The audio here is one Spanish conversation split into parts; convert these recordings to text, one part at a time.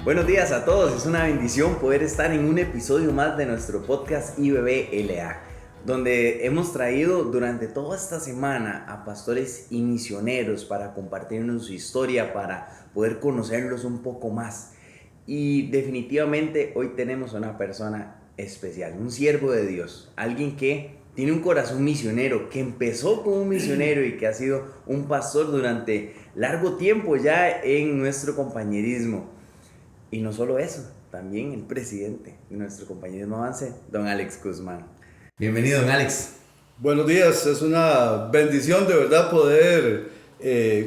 Buenos días a todos, es una bendición poder estar en un episodio más de nuestro podcast IBBLA, donde hemos traído durante toda esta semana a pastores y misioneros para compartirnos su historia, para poder conocerlos un poco más. Y definitivamente hoy tenemos a una persona especial, un siervo de Dios, alguien que tiene un corazón misionero, que empezó como un misionero y que ha sido un pastor durante largo tiempo ya en nuestro compañerismo. Y no solo eso, también el presidente de nuestro compañerismo Avance, don Alex Guzmán. Bienvenido, don Alex. Buenos días, es una bendición de verdad poder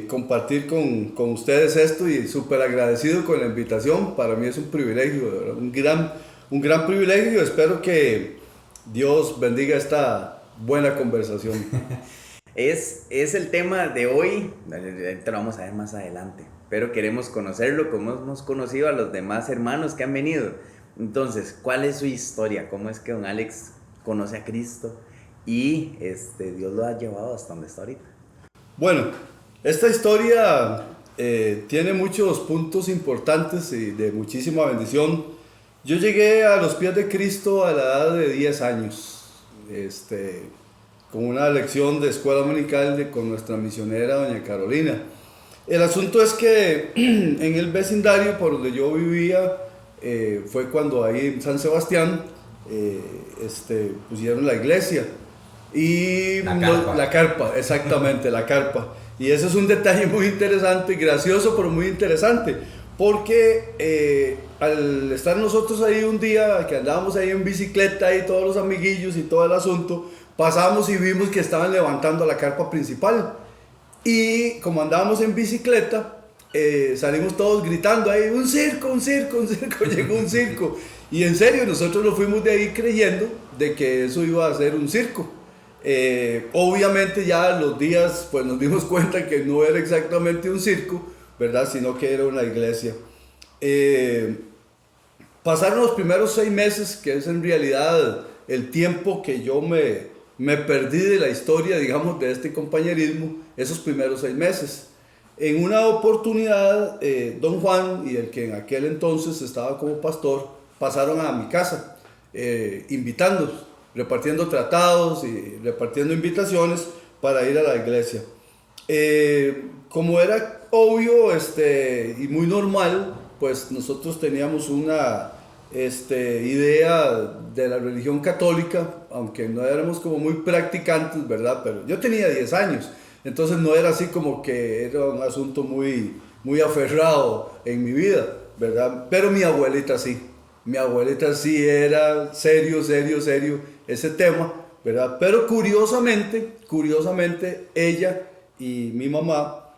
compartir con ustedes esto y súper agradecido con la invitación. Para mí es un privilegio, de verdad, un gran privilegio. Espero que Dios bendiga esta buena conversación. Es el tema de hoy, te lo vamos a ver más adelante, pero queremos conocerlo como hemos conocido a los demás hermanos que han venido. Entonces, ¿cuál es su historia? ¿Cómo es que don Alex conoce a Cristo y Dios lo ha llevado hasta donde está ahorita? Bueno, esta historia tiene muchos puntos importantes y de muchísima bendición. Yo llegué a los pies de Cristo a la edad de 10 años, con una lección de escuela dominical con nuestra misionera, doña Carolina. El asunto es que en el vecindario por donde yo vivía, fue cuando ahí en San Sebastián pusieron la iglesia. Y la carpa, exactamente, la carpa. Y ese es un detalle muy interesante, gracioso, pero muy interesante. Porque al estar nosotros ahí un día, que andábamos ahí en bicicleta y todos los amiguillos y todo el asunto, pasamos y vimos que estaban levantando la carpa principal. Y como andábamos en bicicleta, salimos todos gritando ahí, un circo, un circo, un circo, llegó un circo. Y en serio, nosotros nos fuimos de ahí creyendo de que eso iba a ser un circo. Obviamente ya los días pues nos dimos cuenta que no era exactamente un circo, ¿verdad? Sino que era una iglesia. Pasaron los primeros 6 meses, que es en realidad el tiempo que yo me perdí de la historia, digamos, de este compañerismo, esos primeros 6 meses. En una oportunidad, don Juan y el que en aquel entonces estaba como pastor, pasaron a mi casa, invitándonos, repartiendo tratados y repartiendo invitaciones para ir a la iglesia. Como era obvio y muy normal, pues nosotros teníamos una idea de la religión católica, aunque no éramos como muy practicantes, ¿verdad? Pero yo tenía 10 años, entonces no era así como que era un asunto muy, muy aferrado en mi vida, ¿verdad? Pero mi abuelita sí era serio ese tema, ¿verdad? Pero curiosamente, ella y mi mamá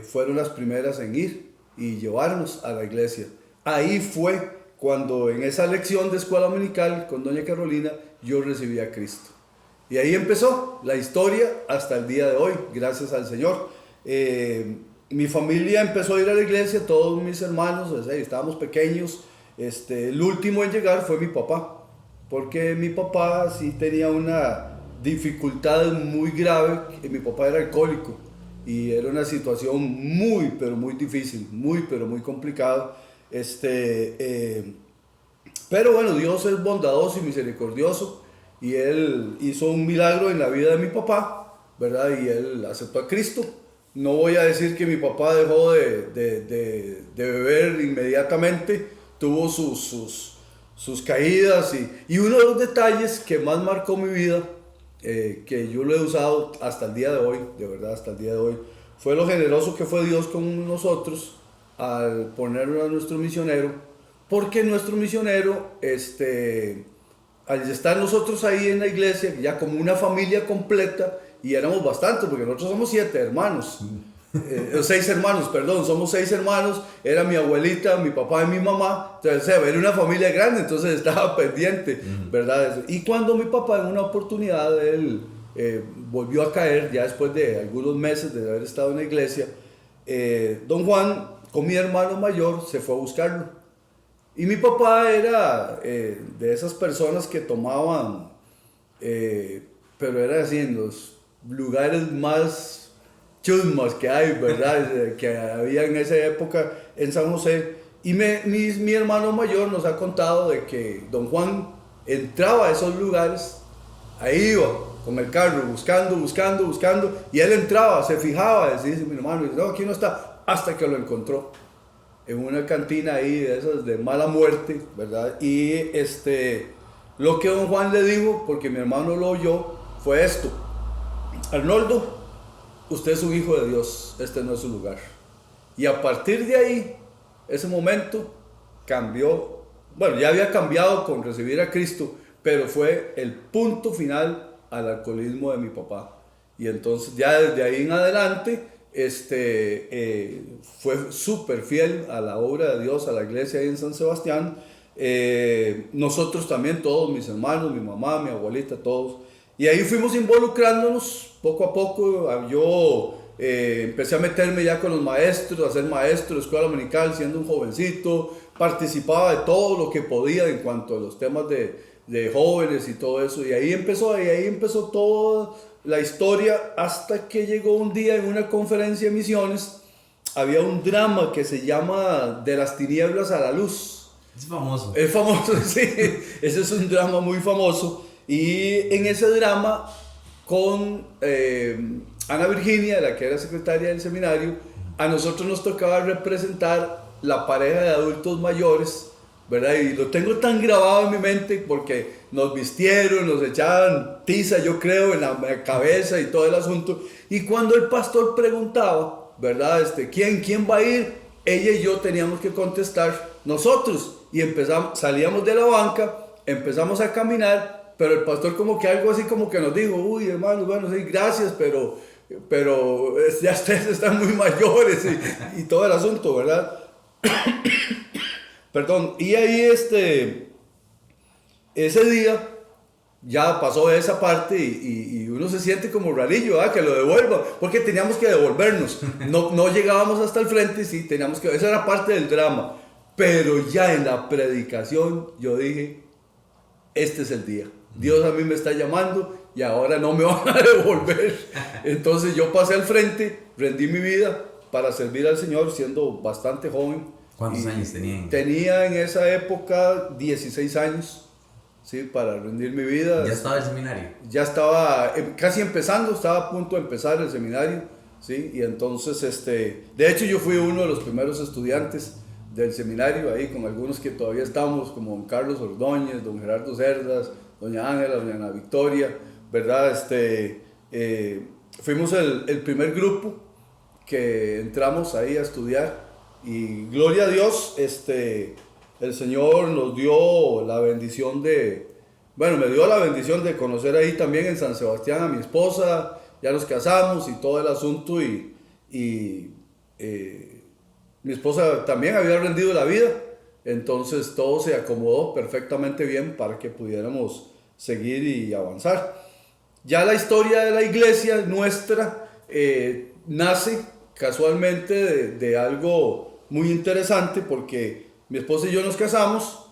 fueron las primeras en ir y llevarnos a la iglesia. Ahí fue cuando en esa lección de escuela dominical con doña Carolina yo recibí a Cristo. Y ahí empezó la historia hasta el día de hoy, gracias al Señor. Mi familia empezó a ir a la iglesia, todos mis hermanos, estábamos pequeños. El último en llegar fue mi papá, porque mi papá sí tenía una dificultad muy grave. Mi papá era alcohólico y era una situación muy, pero muy difícil, muy, pero muy complicada. Pero bueno, Dios es bondadoso y misericordioso y Él hizo un milagro en la vida de mi papá, ¿verdad? Y Él aceptó a Cristo. No voy a decir que mi papá dejó de beber inmediatamente, tuvo sus caídas y uno de los detalles que más marcó mi vida, que yo lo he usado hasta el día de hoy, de verdad hasta el día de hoy, fue lo generoso que fue Dios con nosotros al ponernos a nuestro misionero, porque nuestro misionero, al estar nosotros ahí en la iglesia, ya como una familia completa, y éramos bastantes, porque nosotros somos 7 hermanos, 6 hermanos, perdón, somos 6 hermanos, era mi abuelita, mi papá y mi mamá, entonces era una familia grande, entonces estaba pendiente, ¿verdad? Y cuando mi papá en una oportunidad, él volvió a caer, ya después de algunos meses de haber estado en la iglesia, don Juan, con mi hermano mayor, se fue a buscarlo. Y mi papá era de esas personas que tomaban, pero era así en los lugares más chusmas que hay, ¿verdad? Que había en esa época en San José. Y mi hermano mayor nos ha contado de que don Juan entraba a esos lugares, ahí iba con el carro buscando, y él entraba, se fijaba, dice mi hermano, dice, no, aquí no está, hasta que lo encontró en una cantina ahí de esas de mala muerte, ¿verdad? Y lo que don Juan le dijo, porque mi hermano lo oyó, fue esto: Arnoldo, usted es un hijo de Dios, este no es su lugar. Y a partir de ahí, ese momento cambió, bueno, ya había cambiado con recibir a Cristo, pero fue el punto final al alcoholismo de mi papá. Y entonces ya desde ahí en adelante, fue súper fiel a la obra de Dios, a la iglesia ahí en San Sebastián. Nosotros también, todos mis hermanos, mi mamá, mi abuelita, todos. Y ahí fuimos involucrándonos poco a poco. Yo empecé a meterme ya con los maestros, a ser maestro de escuela dominical siendo un jovencito. Participaba de todo lo que podía en cuanto a los temas de jóvenes y todo eso. Y ahí empezó toda la historia, hasta que llegó un día en una conferencia de misiones. Había un drama que se llama De las tinieblas a la luz. Es famoso. Es famoso, sí. Ese es un drama muy famoso. Y en ese drama, con Ana Virginia, la que era secretaria del seminario, a nosotros nos tocaba representar la pareja de adultos mayores, ¿verdad? Y lo tengo tan grabado en mi mente porque nos vistieron, nos echaban tiza, yo creo, en la cabeza y todo el asunto. Y cuando el pastor preguntaba, ¿verdad? ¿Quién va a ir? Ella y yo teníamos que contestar nosotros. Y salíamos de la banca, empezamos a caminar. Pero el pastor como que algo así como que nos dijo, uy hermano, bueno, sí, gracias, pero ya ustedes están muy mayores y todo el asunto, ¿verdad? Perdón, y ahí ese día ya pasó esa parte y uno se siente como rarillo, ¿verdad? Que lo devuelva, porque teníamos que devolvernos, no llegábamos hasta el frente, sí, teníamos que, esa era parte del drama, pero ya en la predicación yo dije, este es el día. Dios a mí me está llamando y ahora no me van a devolver. Entonces yo pasé al frente, rendí mi vida para servir al Señor siendo bastante joven. ¿Cuántos años tenían? Tenía en esa época 16 años, ¿sí? Para rendir mi vida. ¿Ya estaba el seminario? Ya estaba casi empezando, estaba a punto de empezar el seminario, ¿sí? Y entonces, de hecho yo fui uno de los primeros estudiantes del seminario, ahí con algunos que todavía estamos, como don Carlos Ordóñez, don Gerardo Cerdas, doña Ángela, doña Ana Victoria, ¿verdad? Fuimos el primer grupo que entramos ahí a estudiar y gloria a Dios, el Señor nos dio la bendición me dio la bendición de conocer ahí también en San Sebastián a mi esposa, ya nos casamos y todo el asunto y mi esposa también había rendido la vida, entonces todo se acomodó perfectamente bien para que pudiéramos seguir y avanzar. Ya la historia de la iglesia nuestra nace casualmente de algo muy interesante, porque mi esposa y yo nos casamos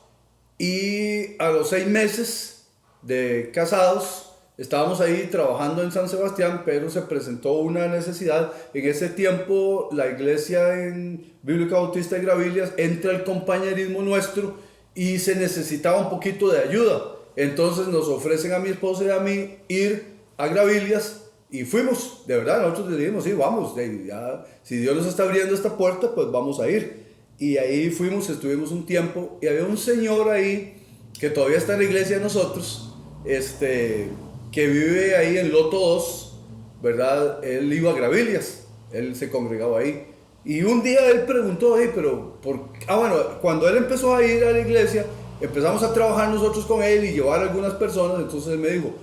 y a los 6 meses de casados estábamos ahí trabajando en San Sebastián, pero se presentó una necesidad. En ese tiempo la iglesia en Bíblica Bautista de Gravillas entra el compañerismo nuestro y se necesitaba un poquito de ayuda. Entonces nos ofrecen a mi esposa y a mí ir a Gravillas y fuimos, de verdad, nosotros dijimos, sí, vamos, ya, si Dios nos está abriendo esta puerta, pues vamos a ir. Y ahí fuimos, estuvimos un tiempo y había un señor ahí que todavía está en la iglesia de nosotros, que vive ahí en Loto 2, ¿verdad? Él iba a Gravillas, él se congregaba ahí. Y un día él preguntó, pero cuando él empezó a ir a la iglesia, empezamos a trabajar nosotros con él y llevar a algunas personas, entonces él me dijo,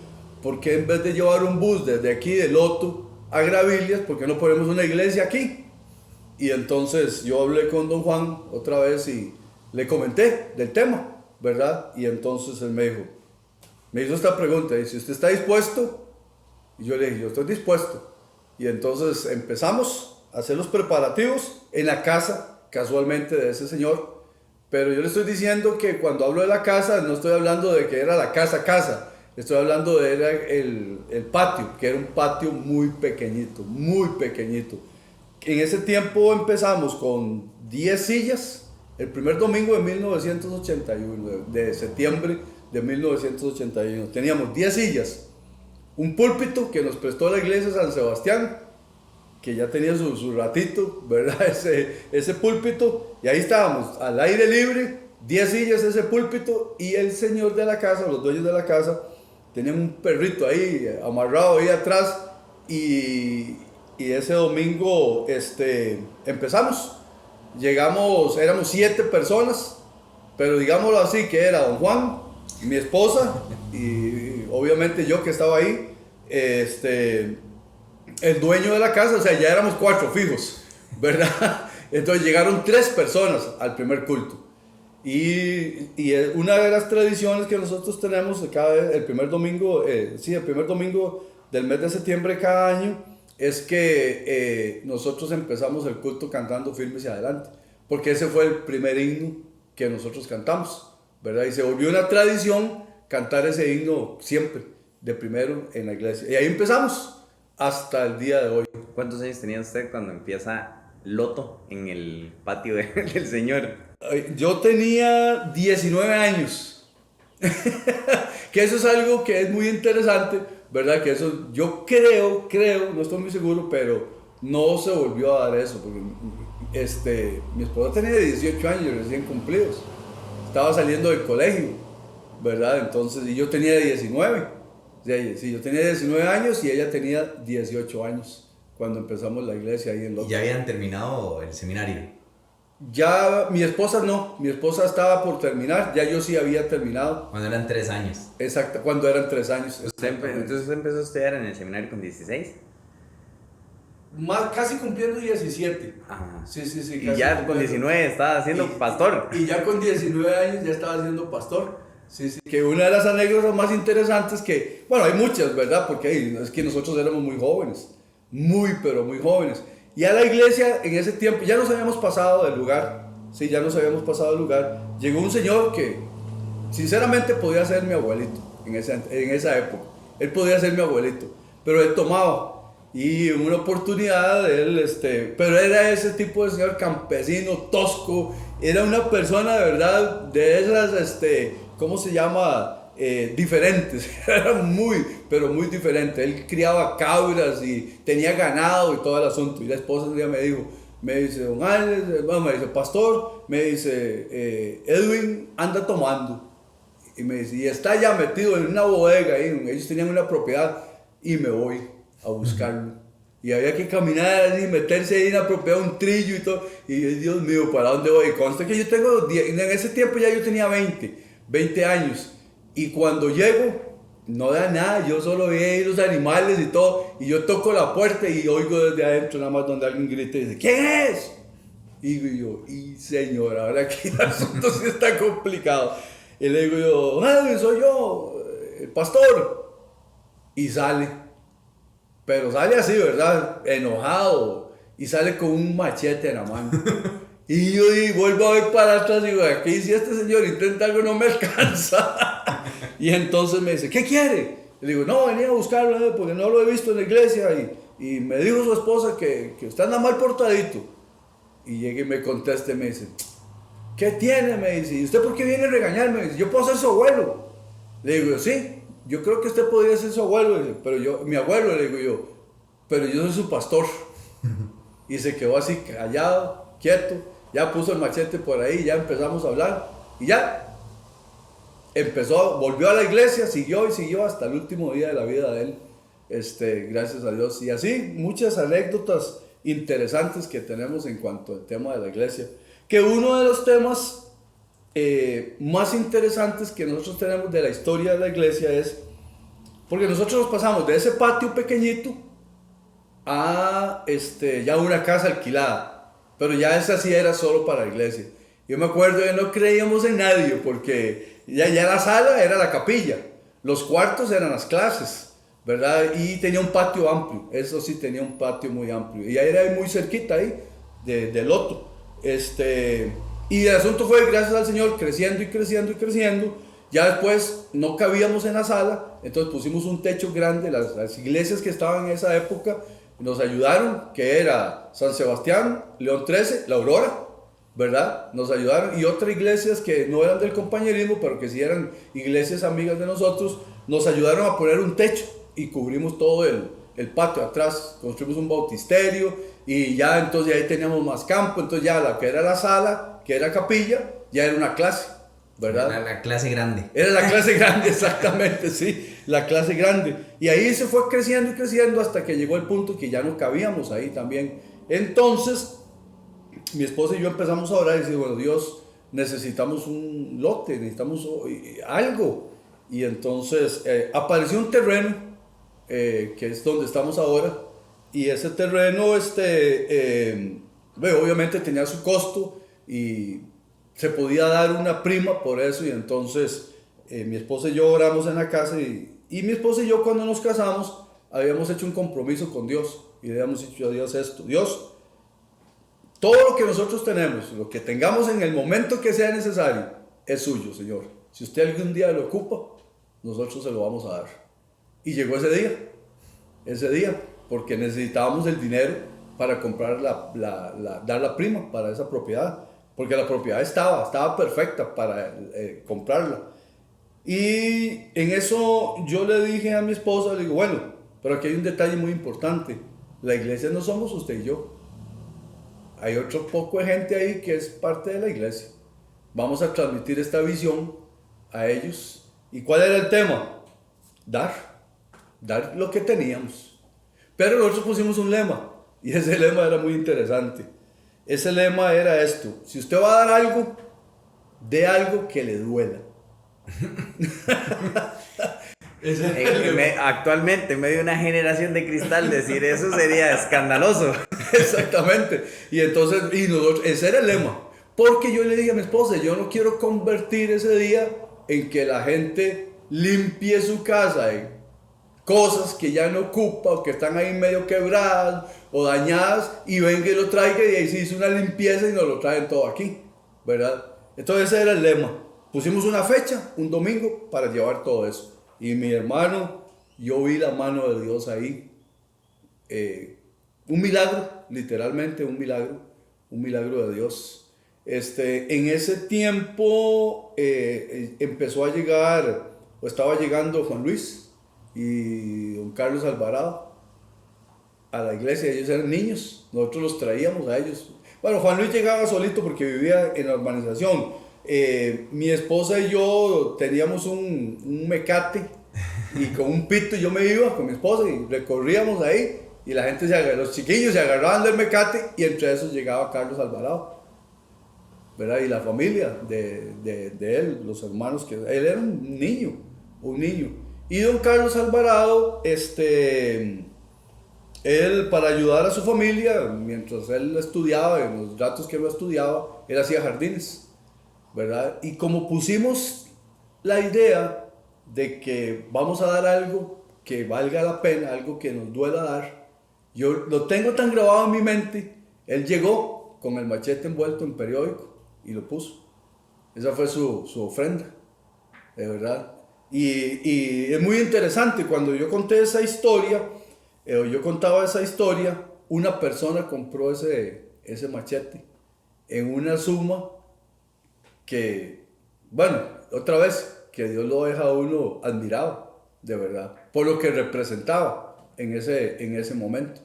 ¿por qué en vez de llevar un bus desde aquí de Loto a Gravillas, por qué no ponemos una iglesia aquí? Y entonces yo hablé con don Juan otra vez y le comenté del tema, ¿verdad? Y entonces él me hizo esta pregunta, dice, ¿usted está dispuesto? Y yo le dije, yo estoy dispuesto. Y entonces empezamos a hacer los preparativos en la casa, casualmente, de ese señor. Pero yo le estoy diciendo que cuando hablo de la casa, no estoy hablando de que era la casa. Estoy hablando de el patio, que era un patio muy pequeñito, muy pequeñito. En ese tiempo empezamos con 10 sillas el primer domingo de 1981, de septiembre de 1981. Teníamos 10 sillas, un púlpito que nos prestó la iglesia San Sebastián, que ya tenía su ratito, ¿verdad? Ese púlpito, y ahí estábamos, al aire libre, 10 sillas, ese púlpito, y el señor de la casa, los dueños de la casa, tenían un perrito ahí, amarrado ahí atrás, y ese domingo empezamos. Llegamos, éramos 7 personas, pero digámoslo así, que era don Juan, mi esposa, y obviamente yo que estaba ahí, el dueño de la casa, o sea, ya éramos 4 fijos, ¿verdad? Entonces llegaron 3 personas al primer culto. Y una de las tradiciones que nosotros tenemos cada vez, el primer domingo del mes de septiembre de cada año, es que nosotros empezamos el culto cantando Firmes y Adelante, porque ese fue el primer himno que nosotros cantamos, ¿verdad? Y se volvió una tradición cantar ese himno siempre, de primero en la iglesia. Y ahí empezamos hasta el día de hoy. ¿Cuántos años tenía usted cuando empieza Loto en el patio del Señor? Yo tenía 19 años, que eso es algo que es muy interesante, ¿verdad? Que eso yo creo, no estoy muy seguro, pero no se volvió a dar eso, porque mi esposa tenía 18 años recién cumplidos, estaba saliendo del colegio, ¿verdad? Entonces, y yo tenía 19, sí, yo tenía 19 años y ella tenía 18 años cuando empezamos la iglesia ahí en Loto. ¿Y ya habían terminado el seminario? Ya, mi esposa no, mi esposa estaba por terminar, ya yo sí había terminado. Cuando eran 3 años. Exacto, cuando eran 3 años. Entonces usted empezó a estudiar en el seminario con 16. Casi cumpliendo 17. Ajá. Sí. Y ya con 19 estaba siendo pastor. Y ya con 19 años ya estaba siendo pastor. Sí. Que una de las anécdotas más interesantes que, bueno, hay muchas, ¿verdad? Porque es que nosotros éramos muy jóvenes, pero muy jóvenes. Y a la iglesia en ese tiempo, ya nos habíamos pasado del lugar, sí, ya nos habíamos pasado del lugar. Llegó un señor que sinceramente podía ser mi abuelito en esa época. Él podía ser mi abuelito, pero él tomaba. Y en una oportunidad, pero era ese tipo de señor campesino, tosco, era una persona de verdad, de esas, ¿cómo se llama? Diferentes, era pero muy diferente. Él criaba cabras y tenía ganado y todo el asunto. Y la esposa un día me dice, don Alex, me dice, pastor, me dice, Edwin anda tomando. Y me dice, y está ya metido en una bodega ahí, ellos tenían una propiedad, y me voy a buscarlo. Y había que caminar así, meterse ahí en la propiedad, un trillo y todo. Y Dios mío, ¿para dónde voy? Y consta que yo tengo, en ese tiempo ya yo tenía 20 años. Y cuando llego, no da nada, yo solo veía ahí los animales y todo. Y yo toco la puerta y oigo desde adentro nada más donde alguien grita y dice, ¿quién es? Y digo yo, y señora, ahora aquí el asunto sí está complicado. Y le digo yo, soy yo, el pastor. Y sale. Pero sale así, ¿verdad? Enojado. Y sale con un machete en la mano. Y yo vuelvo a ver para atrás y digo, aquí si este señor intenta algo no me alcanza. Y entonces me dice, ¿qué quiere? Le digo, no, venía a buscarlo porque no lo he visto en la iglesia. Y me dijo su esposa que usted anda mal portadito. Y llega y me contesta y me dice, ¿qué tiene? Me dice, ¿y usted por qué viene a regañarme? Me dice, yo puedo ser su abuelo. Le digo, sí, yo creo que usted podría ser su abuelo. Dice, pero yo, mi abuelo, le digo yo, pero yo soy su pastor. Y se quedó así callado, quieto. Ya puso el machete por ahí, ya empezamos a hablar. Y ya, volvió a la iglesia, siguió hasta el último día de la vida de él. Gracias a Dios. Y así, muchas anécdotas interesantes que tenemos en cuanto al tema de la iglesia. Que uno de los temas más interesantes que nosotros tenemos de la historia de la iglesia es, porque nosotros nos pasamos de ese patio pequeñito a ya una casa alquilada. Pero ya esa sí era solo para la iglesia. Yo me acuerdo que no creíamos en nadie porque ya la sala era la capilla, los cuartos eran las clases, ¿verdad? Y tenía un patio amplio, eso sí tenía un patio muy amplio. Y ahí era muy cerquita ahí de Loto. Y el asunto fue, gracias al Señor, creciendo y creciendo y creciendo. Ya después no cabíamos en la sala, entonces pusimos un techo grande. Las iglesias que estaban en esa época nos ayudaron, que era San Sebastián, León 13, La Aurora, ¿verdad? Nos ayudaron. Y otras iglesias que no eran del compañerismo, pero que sí eran iglesias amigas de nosotros, nos ayudaron a poner un techo y cubrimos todo el patio atrás. Construimos un bautisterio y ya entonces ahí teníamos más campo. Entonces ya la que era la sala, que era capilla, ya era una clase, ¿verdad? La clase grande. Era la clase grande, exactamente, sí, la clase grande. Y ahí se fue creciendo y creciendo hasta que llegó el punto que ya no cabíamos ahí también. Entonces, mi esposa y yo empezamos a orar y decir, bueno, Dios, necesitamos un lote, necesitamos algo. Y entonces apareció un terreno, que es donde estamos ahora, y ese terreno, obviamente tenía su costo y se podía dar una prima por eso. Y entonces mi esposa y yo oramos en la casa y mi esposa y yo, cuando nos casamos, habíamos hecho un compromiso con Dios y le habíamos dicho a Dios esto: Dios, todo lo que nosotros tenemos, lo que tengamos en el momento que sea necesario, es suyo, Señor. Si usted algún día lo ocupa, nosotros se lo vamos a dar. Y llegó ese día, porque necesitábamos el dinero para comprar dar la prima para esa propiedad, porque la propiedad estaba perfecta para comprarla. Y en eso yo le dije a mi esposa, le digo, bueno, pero aquí hay un detalle muy importante: la iglesia no somos usted y yo. Hay otro poco de gente ahí que es parte de la iglesia. Vamos a transmitir esta visión a ellos. ¿Y cuál era el tema? Dar lo que teníamos. Pero nosotros pusimos un lema, y ese lema era muy interesante. Ese lema era esto: si usted va a dar algo, dé algo que le duela. Actualmente, en medio de una generación de cristal, decir eso sería escandaloso. Exactamente. Y entonces, ese era el lema. Porque yo le dije a mi esposa, yo no quiero convertir ese día en que la gente limpie su casa en cosas que ya no ocupa, o que están ahí medio quebradas o dañadas, y venga y lo traiga y ahí se hizo una limpieza y nos lo traen todo aquí, ¿verdad? Entonces ese era el lema. Pusimos una fecha, un domingo, para llevar todo eso. Y mi hermano, yo vi la mano de Dios ahí. Un milagro, literalmente un milagro de Dios. En ese tiempo empezó a llegar, o estaba llegando Juan Luis y don Carlos Alvarado a la iglesia. Ellos eran niños, nosotros los traíamos a ellos. Bueno, Juan Luis llegaba solito porque vivía en la urbanización. Mi esposa y yo teníamos un mecate, y con un pito yo me iba con mi esposa y recorríamos ahí, y la gente los chiquillos se agarraban del mecate, y entre esos llegaba Carlos Alvarado, ¿verdad? Y la familia de él, los hermanos, que él era un niño. Y don Carlos Alvarado, él, para ayudar a su familia, mientras él estudiaba, en los ratos que él estudiaba, él hacía jardines, ¿verdad? Y como pusimos la idea de que vamos a dar algo que valga la pena, algo que nos duela dar, yo lo tengo tan grabado en mi mente. Él llegó con el machete envuelto en periódico y lo puso. Esa fue su ofrenda, de verdad. Y es muy interesante, cuando yo conté esa historia, yo contaba esa historia, una persona compró ese machete en una suma que, bueno, otra vez, que Dios lo deja a uno admirado, de verdad, por lo que representaba en ese momento.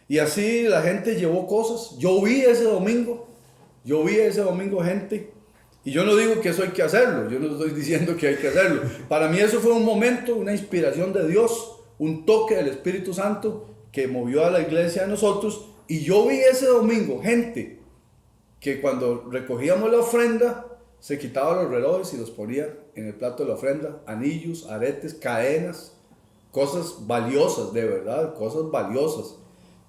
Y así la gente llevó cosas. Yo vi ese domingo gente, y yo no digo que eso hay que hacerlo, yo no estoy diciendo que hay que hacerlo. Para mí eso fue un momento, una inspiración de Dios, un toque del Espíritu Santo que movió a la iglesia de nosotros. Y yo vi ese domingo gente que cuando recogíamos la ofrenda se quitaba los relojes y los ponía en el plato de la ofrenda, anillos, aretes, cadenas, cosas valiosas, de verdad, cosas valiosas.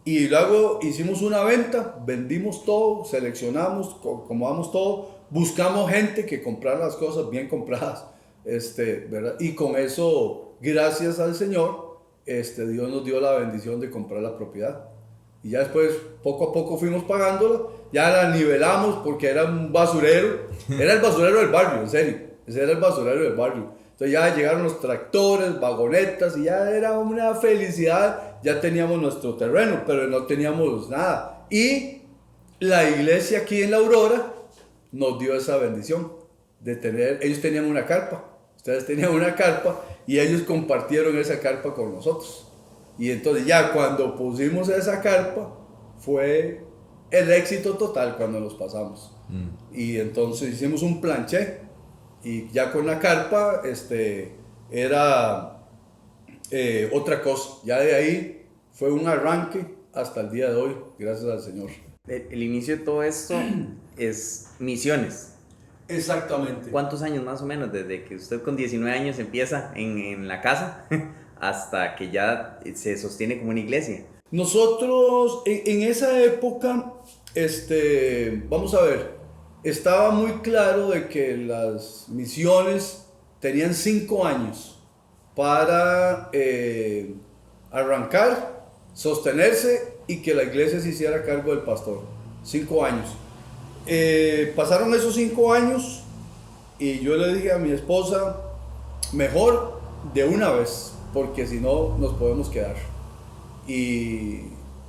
Y luego hicimos una venta, vendimos todo, seleccionamos, acomodamos todo, buscamos gente que comprara las cosas bien compradas, ¿verdad? Y con eso, gracias al Señor, Dios nos dio la bendición de comprar la propiedad. Y ya después, poco a poco fuimos pagándola, ya la nivelamos porque era un basurero, era el basurero del barrio, en serio, ese era el basurero del barrio. Entonces ya llegaron los tractores, vagonetas, y ya era una felicidad. Ya teníamos nuestro terreno, pero no teníamos nada. Y la iglesia aquí en La Aurora nos dio esa bendición de tener, ellos tenían una carpa, ustedes tenían una carpa y ellos compartieron esa carpa con nosotros. Y entonces ya cuando pusimos esa carpa fue el éxito total cuando los pasamos. Y entonces hicimos un planché y ya con la carpa era otra cosa. Ya de ahí fue un arranque hasta el día de hoy, gracias al Señor. El inicio de todo esto es misiones. Exactamente. ¿Cuántos años más o menos desde que usted con 19 años empieza en la casa hasta que ya se sostiene como una iglesia? Nosotros en esa época, vamos a ver, estaba muy claro de que las misiones tenían 5 años para arrancar, sostenerse y que la iglesia se hiciera cargo del pastor. 5 años. Pasaron esos 5 años y yo le dije a mi esposa, mejor de una vez, porque si no nos podemos quedar. Y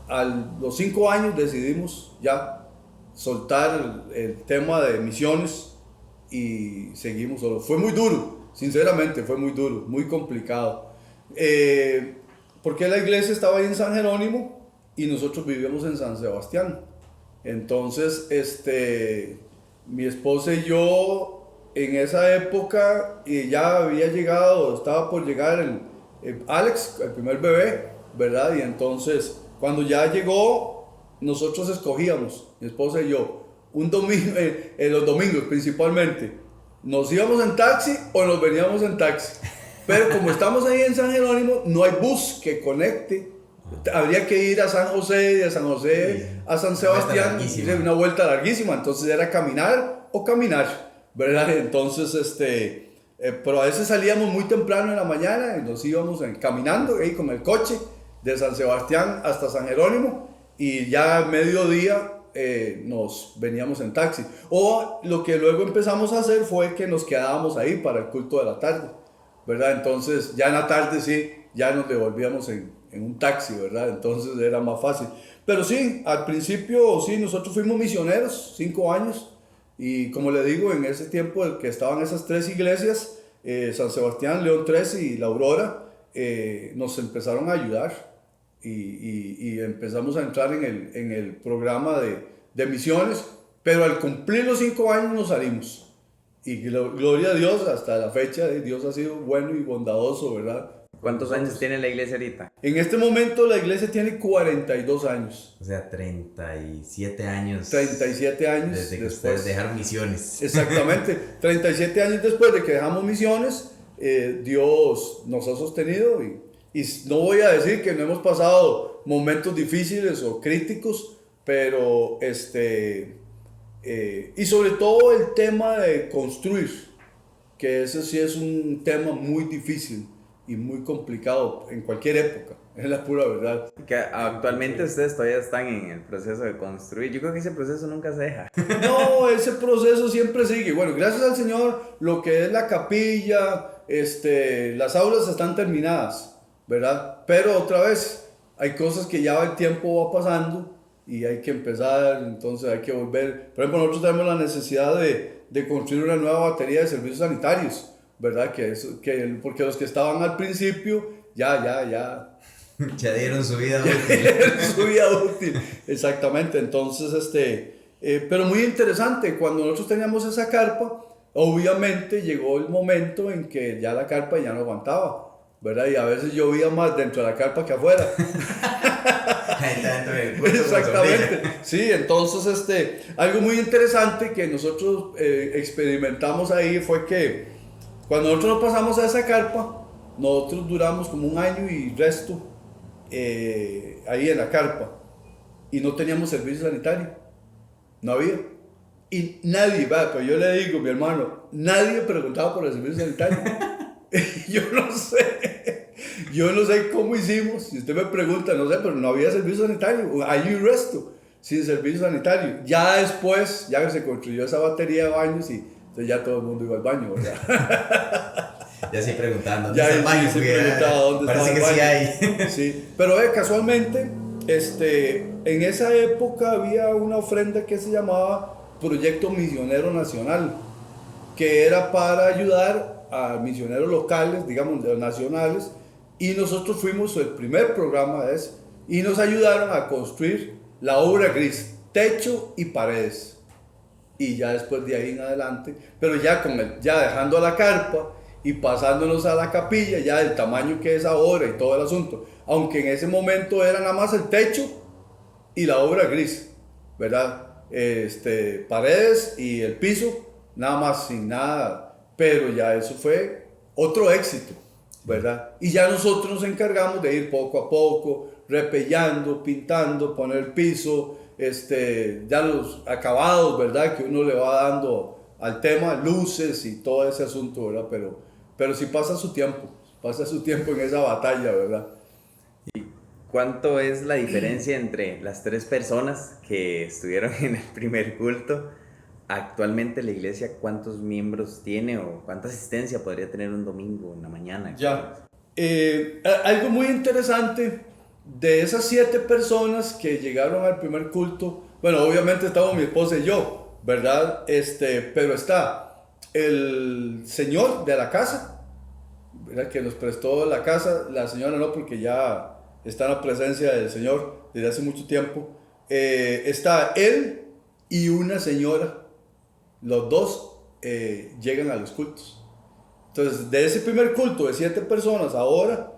a los 5 años decidimos ya soltar el tema de misiones y seguimos solo. Fue muy duro, sinceramente fue muy duro, muy complicado. Porque la iglesia estaba ahí en San Jerónimo y nosotros vivíamos en San Sebastián. Entonces, mi esposa y yo en esa época ya había llegado, estaba por llegar Alex, el primer bebé, ¿verdad? Y entonces, cuando ya llegó, nosotros escogíamos, mi esposa y yo, un domingo, los domingos principalmente, nos íbamos en taxi o nos veníamos en taxi. Pero como estamos ahí en San Jerónimo, no hay bus que conecte. Habría que ir a San José y de San José a San Sebastián, una vuelta larguísima. Entonces era caminar o caminar, ¿verdad? Entonces, pero a veces salíamos muy temprano en la mañana y nos íbamos caminando ahí con el coche de San Sebastián hasta San Jerónimo y ya a mediodía nos veníamos en taxi. O lo que luego empezamos a hacer fue que nos quedábamos ahí para el culto de la tarde, ¿verdad? Entonces ya en la tarde sí, ya nos devolvíamos en un taxi, ¿verdad? Entonces era más fácil. Pero sí, al principio sí, nosotros fuimos misioneros, 5 años. Y como le digo, en ese tiempo que estaban esas 3 iglesias, San Sebastián, León 13 y La Aurora, nos empezaron a ayudar. Y empezamos a entrar en el programa de misiones. Pero al cumplir los 5 años nos salimos. Y gloria a Dios, hasta la fecha Dios ha sido bueno y bondadoso, ¿verdad? ¿Cuántos años tiene la iglesia ahorita? En este momento la iglesia tiene 42 años. O sea, 37 años. 37 años desde que después. ustedes dejaron misiones. Exactamente. 37 años después de que dejamos misiones, Dios nos ha sostenido. Y no voy a decir que no hemos pasado momentos difíciles o críticos, pero y sobre todo el tema de construir, que ese sí es un tema muy difícil y muy complicado en cualquier época, es la pura verdad. Que actualmente ustedes todavía están en el proceso de construir. Yo creo que ese proceso nunca se deja. No, ese proceso siempre sigue. Bueno, gracias al Señor, lo que es la capilla, las aulas están terminadas, ¿verdad? Pero otra vez, hay cosas que ya el tiempo va pasando y hay que empezar, entonces hay que volver. Por ejemplo, nosotros tenemos la necesidad de construir una nueva batería de servicios sanitarios, ¿verdad? Porque los que estaban al principio ya Ya dieron su vida útil. su vida útil, exactamente. Entonces, pero muy interesante, cuando nosotros teníamos esa carpa, obviamente llegó el momento en que ya la carpa ya no aguantaba, ¿verdad? Y a veces llovía más dentro de la carpa que afuera. Exactamente, sí. Entonces, algo muy interesante que nosotros experimentamos ahí fue que cuando nosotros nos pasamos a esa carpa, nosotros duramos como 1 año y resto ahí en la carpa y no teníamos servicio sanitario, no había. Y nadie, pero yo le digo, mi hermano, nadie preguntaba por el servicio sanitario. Yo no sé cómo hicimos, si usted me pregunta, no sé, pero no había servicio sanitario, hay un resto sin servicio sanitario. Ya después, ya se construyó esa batería de baños y entonces ya todo el mundo iba al baño, ¿verdad? Ya sí preguntando, ¿dónde ya está el baño? Sí preguntaba dónde parece estaba que el baño. sí hay. Sí, pero casualmente, en esa época había una ofrenda que se llamaba proyecto misionero nacional, que era para ayudar a misioneros locales, digamos, nacionales, y nosotros fuimos el primer programa de ese, y nos ayudaron a construir la obra gris, techo y paredes. Y ya después de ahí en adelante, pero ya ya dejando la carpa y pasándonos a la capilla, ya del tamaño que es ahora y todo el asunto, aunque en ese momento era nada más el techo y la obra gris, ¿verdad? Paredes y el piso, nada más, sin nada, pero ya eso fue otro éxito, ¿verdad? Y ya nosotros nos encargamos de ir poco a poco, repellando, pintando, poner el piso, ya los acabados, ¿verdad? Que uno le va dando al tema, luces y todo ese asunto, ¿verdad? Pero sí pasa su tiempo en esa batalla, ¿verdad? ¿Cuánto es la diferencia entre las 3 personas que estuvieron en el primer culto? Actualmente la iglesia, ¿cuántos miembros tiene o cuánta asistencia podría tener un domingo en la mañana? Ya. Algo muy interesante de esas 7 personas que llegaron al primer culto, bueno, obviamente estamos mi esposa y yo, ¿verdad? Pero está el señor de la casa, ¿verdad? Que nos prestó la casa, la señora no, porque ya está en la presencia del Señor desde hace mucho tiempo. Está él y una señora, los dos llegan a los cultos. Entonces, de ese primer culto de 7 personas, ahora,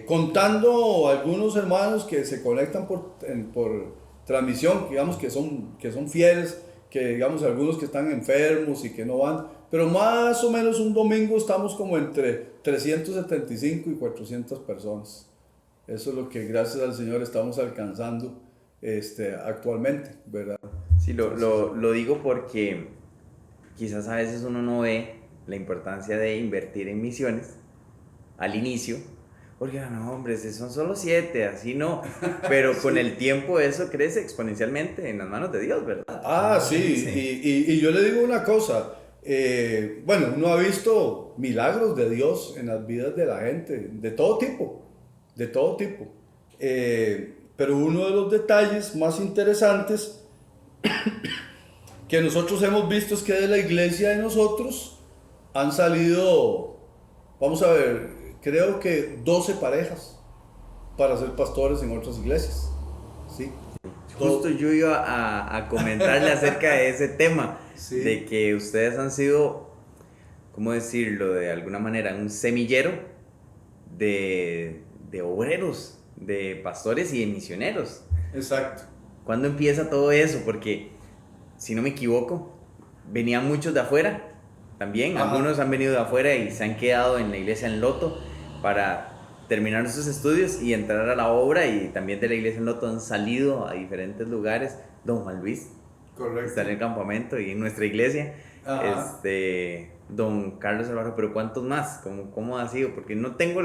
contando algunos hermanos que se conectan por transmisión, digamos que son fieles, que digamos algunos que están enfermos y que no van, pero más o menos un domingo estamos como entre 375 y 400 personas. Eso es lo que gracias al Señor estamos alcanzando actualmente, ¿verdad? Sí, lo digo porque quizás a veces uno no ve la importancia de invertir en misiones al inicio, porque no, hombre, si son solo 7, así no, pero sí. Con el tiempo eso crece exponencialmente en las manos de Dios, ¿verdad? Sí. Y yo le digo una cosa, bueno, uno ha visto milagros de Dios en las vidas de la gente, de todo tipo, pero uno de los detalles más interesantes que nosotros hemos visto es que de la iglesia de nosotros han salido, vamos a ver, creo que 12 parejas para ser pastores en otras iglesias, ¿sí? Justo yo iba a comentarle acerca de ese tema, sí. De que ustedes han sido, ¿cómo decirlo? De alguna manera, un semillero de obreros, de pastores y de misioneros. Exacto. ¿Cuándo empieza todo eso? Porque, si no me equivoco, venían muchos de afuera también. Ajá. Algunos han venido de afuera y se han quedado en la iglesia en Loto para terminar sus estudios y entrar a la obra, y también de la iglesia en Loto han salido a diferentes lugares. Don Juan Luis, correcto, está en el campamento y en nuestra iglesia. Ajá. Don Carlos Alvaro, pero ¿cuántos más? ¿Cómo ha sido? Porque no tengo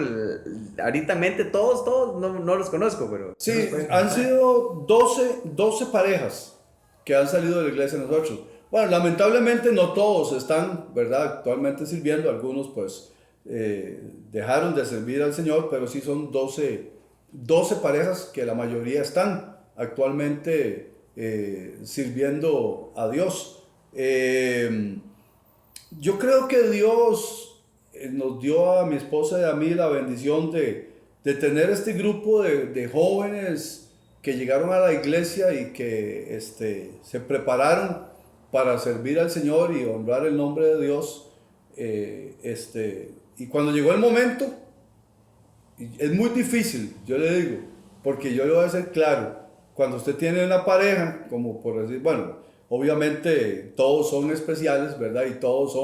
ahorita en mente todos no los conozco, pero... Sí, han sido 12 parejas que han salido de la iglesia de nosotros. Bueno, lamentablemente no todos están, ¿verdad?, actualmente sirviendo. Algunos pues dejaron de servir al Señor, pero sí son 12 parejas que la mayoría están actualmente sirviendo a Dios. Yo creo que Dios nos dio a mi esposa y a mí la bendición de tener este grupo de jóvenes que llegaron a la iglesia y que se prepararon para servir al Señor y honrar el nombre de Dios. Y cuando llegó el momento, es muy difícil, yo le digo, porque yo le voy a ser claro, cuando usted tiene una pareja, como por decir, bueno, obviamente todos son especiales, ¿verdad? Y todos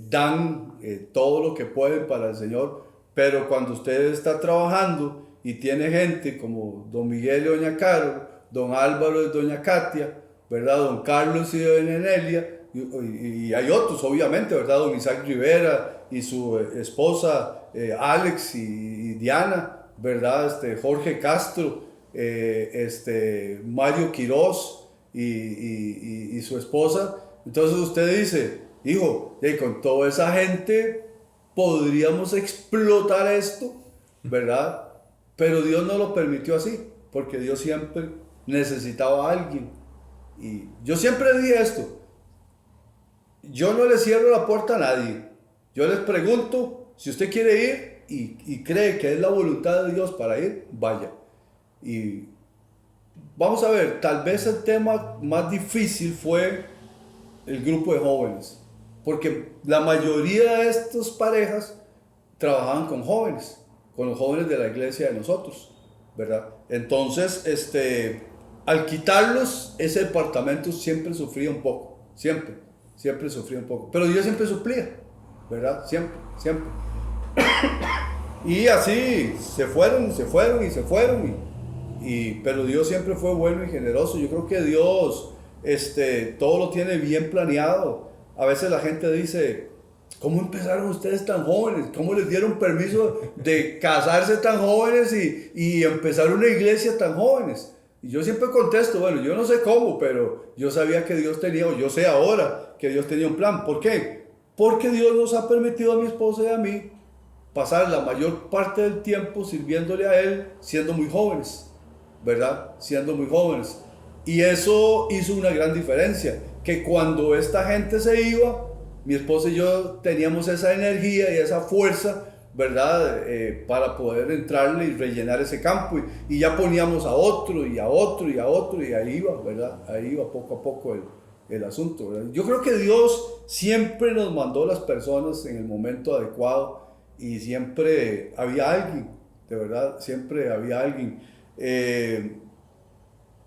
dan todo lo que pueden para el Señor, pero cuando usted está trabajando y tiene gente como don Miguel y doña Caro, don Álvaro y doña Katia, ¿verdad? Don Carlos y doña Nelia, y hay otros, obviamente, ¿verdad? Don Isaac Rivera y su esposa Alex y Diana, ¿verdad? Jorge Castro, Mario Quiroz, y su esposa. Entonces usted dice, hijo, con toda esa gente podríamos explotar esto, ¿verdad? Pero Dios no lo permitió así, porque Dios siempre necesitaba a alguien Y yo siempre dije esto, yo no le cierro la puerta a nadie, yo les pregunto, si usted quiere ir y cree que es la voluntad de Dios para ir, vaya. Y vamos a ver, tal vez el tema más difícil fue el grupo de jóvenes, porque la mayoría de estas parejas trabajaban con jóvenes, con los jóvenes de la iglesia de nosotros, ¿verdad? Entonces, al quitarlos, ese departamento siempre sufría un poco, siempre sufría un poco, pero Dios siempre suplía, ¿verdad? Siempre. Y así se fueron, pero Dios siempre fue bueno y generoso. Yo creo que Dios todo lo tiene bien planeado. A veces la gente dice, ¿cómo empezaron ustedes tan jóvenes? ¿Cómo les dieron permiso de casarse tan jóvenes y empezar una iglesia tan jóvenes? Y yo siempre contesto, bueno, yo no sé cómo, pero yo sabía que Dios tenía, o yo sé ahora que Dios tenía un plan. ¿Por qué? Porque Dios nos ha permitido a mi esposa y a mí pasar la mayor parte del tiempo sirviéndole a Él siendo muy jóvenes, ¿verdad? Siendo muy jóvenes. Y eso hizo una gran diferencia, que cuando esta gente se iba, mi esposa y yo teníamos esa energía y esa fuerza, ¿verdad? Para poder entrarle y rellenar ese campo. Y ya poníamos a otro y a otro y a otro y ahí iba, ¿verdad? Ahí iba poco a poco el asunto, ¿verdad? Yo creo que Dios siempre nos mandó las personas en el momento adecuado y siempre había alguien, de verdad, siempre había alguien.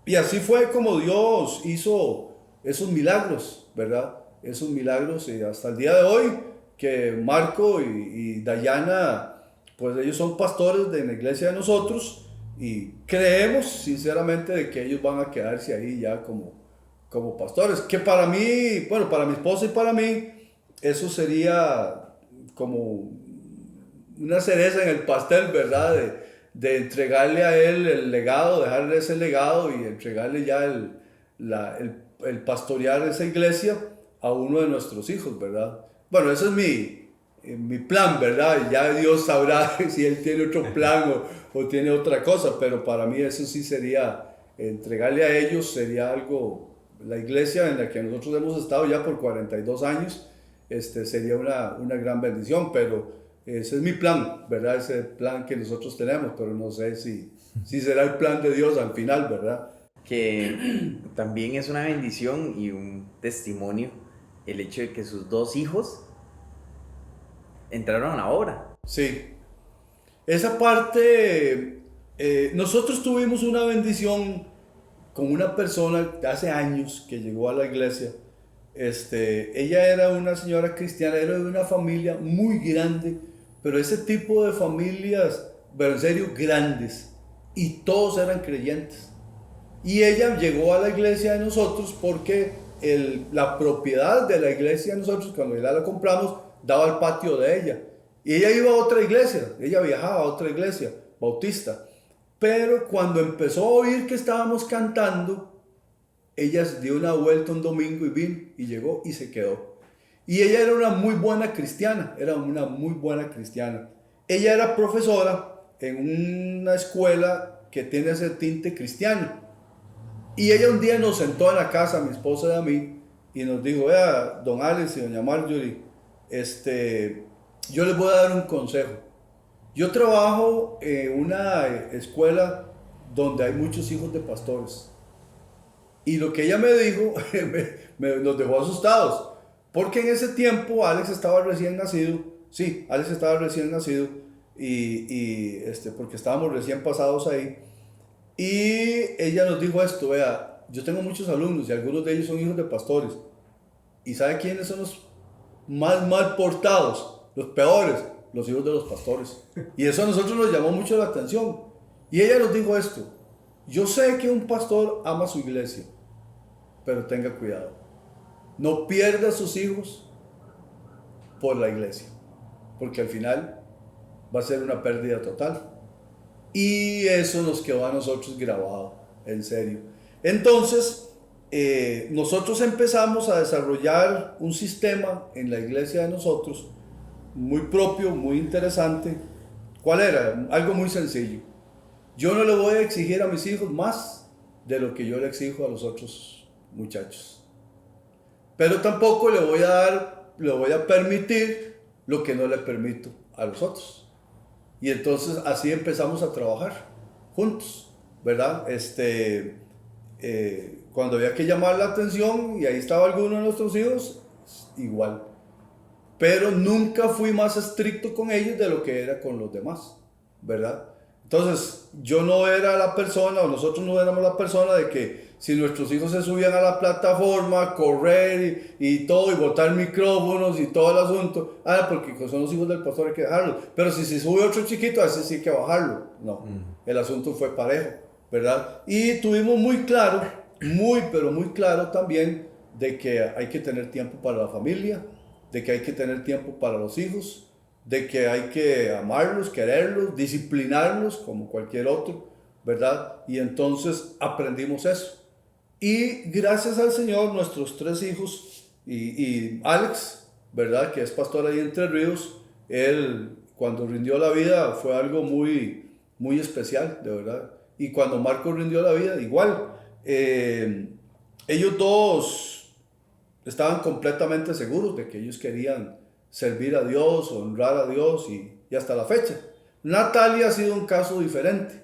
Y así fue como Dios hizo esos milagros, ¿verdad? Esos milagros, y hasta el día de hoy que Marco y Dayana, pues ellos son pastores de la iglesia de nosotros y creemos sinceramente de que ellos van a quedarse ahí ya como pastores, que para mí, bueno, para mi esposa y para mí, eso sería como una cereza en el pastel, ¿verdad? De entregarle a él el legado, dejarle ese legado y entregarle ya el pastorear esa iglesia a uno de nuestros hijos, ¿verdad? Bueno, ese es mi plan, ¿verdad? Ya Dios sabrá si Él tiene otro plan o tiene otra cosa, pero para mí eso sí sería, entregarle a ellos sería algo, la iglesia en la que nosotros hemos estado ya por 42 años, sería una gran bendición, pero ese es mi plan, ¿verdad? Ese es el plan que nosotros tenemos, pero no sé si será el plan de Dios al final, ¿verdad? Que también es una bendición y un testimonio el hecho de que sus dos hijos entraron a la obra. Sí, esa parte, nosotros tuvimos una bendición con una persona de hace años que llegó a la iglesia. Ella era una señora cristiana, era de una familia muy grande, pero ese tipo de familias, pero en serio, grandes, y todos eran creyentes. Y ella llegó a la iglesia de nosotros porque la propiedad de la iglesia de nosotros, cuando ya la compramos, daba al patio de ella. Y ella iba a otra iglesia, ella viajaba a otra iglesia, bautista. Pero cuando empezó a oír que estábamos cantando, ella dio una vuelta un domingo y vino y llegó y se quedó. Y ella era una muy buena cristiana, Ella era profesora en una escuela que tiene ese tinte cristiano. Y ella un día nos sentó en la casa, mi esposa y a mí, y nos dijo, vea, don Alex y doña Marjorie, yo les voy a dar un consejo. Yo trabajo en una escuela donde hay muchos hijos de pastores. Y lo que ella me dijo nos dejó asustados. Porque en ese tiempo Alex estaba recién nacido. Sí, Alex estaba recién nacido. Porque estábamos recién pasados ahí. Y ella nos dijo esto, vea, yo tengo muchos alumnos y algunos de ellos son hijos de pastores. ¿Y sabe quiénes son los más mal portados? Los peores, los hijos de los pastores. Y eso a nosotros nos llamó mucho la atención. Y ella nos dijo esto, yo sé que un pastor ama su iglesia, pero tenga cuidado. No pierda a sus hijos por la iglesia, porque al final va a ser una pérdida total. Y eso nos quedó a nosotros grabado, en serio. Entonces, nosotros empezamos a desarrollar un sistema en la iglesia de nosotros, muy propio, muy interesante. ¿Cuál era? Algo muy sencillo. Yo no le voy a exigir a mis hijos más de lo que yo le exijo a los otros muchachos. Pero tampoco le voy a permitir lo que no le permito a los otros. Y entonces así empezamos a trabajar juntos, ¿verdad? Cuando había que llamar la atención y ahí estaba alguno de nuestros hijos, igual. Pero nunca fui más estricto con ellos de lo que era con los demás, ¿verdad? Entonces, yo no era la persona, o nosotros no éramos la persona de que si nuestros hijos se subían a la plataforma, correr y todo, y botar micrófonos y todo el asunto, porque son los hijos del pastor, hay que dejarlo. Pero si se sube otro chiquito, a ese sí hay que bajarlo. No, el asunto fue parejo, ¿verdad? Y tuvimos muy claro, pero muy claro también, de que hay que tener tiempo para la familia, de que hay que tener tiempo para los hijos, de que hay que amarlos, quererlos, disciplinarlos como cualquier otro, ¿verdad? Y entonces aprendimos eso. Y gracias al Señor, nuestros 3 hijos y Alex, ¿verdad? Que es pastor ahí en Entre Ríos, él cuando rindió la vida fue algo muy, muy especial, de verdad. Y cuando Marco rindió la vida, igual. Ellos dos estaban completamente seguros de que ellos querían servir a Dios, honrar a Dios y hasta la fecha. Natalia ha sido un caso diferente.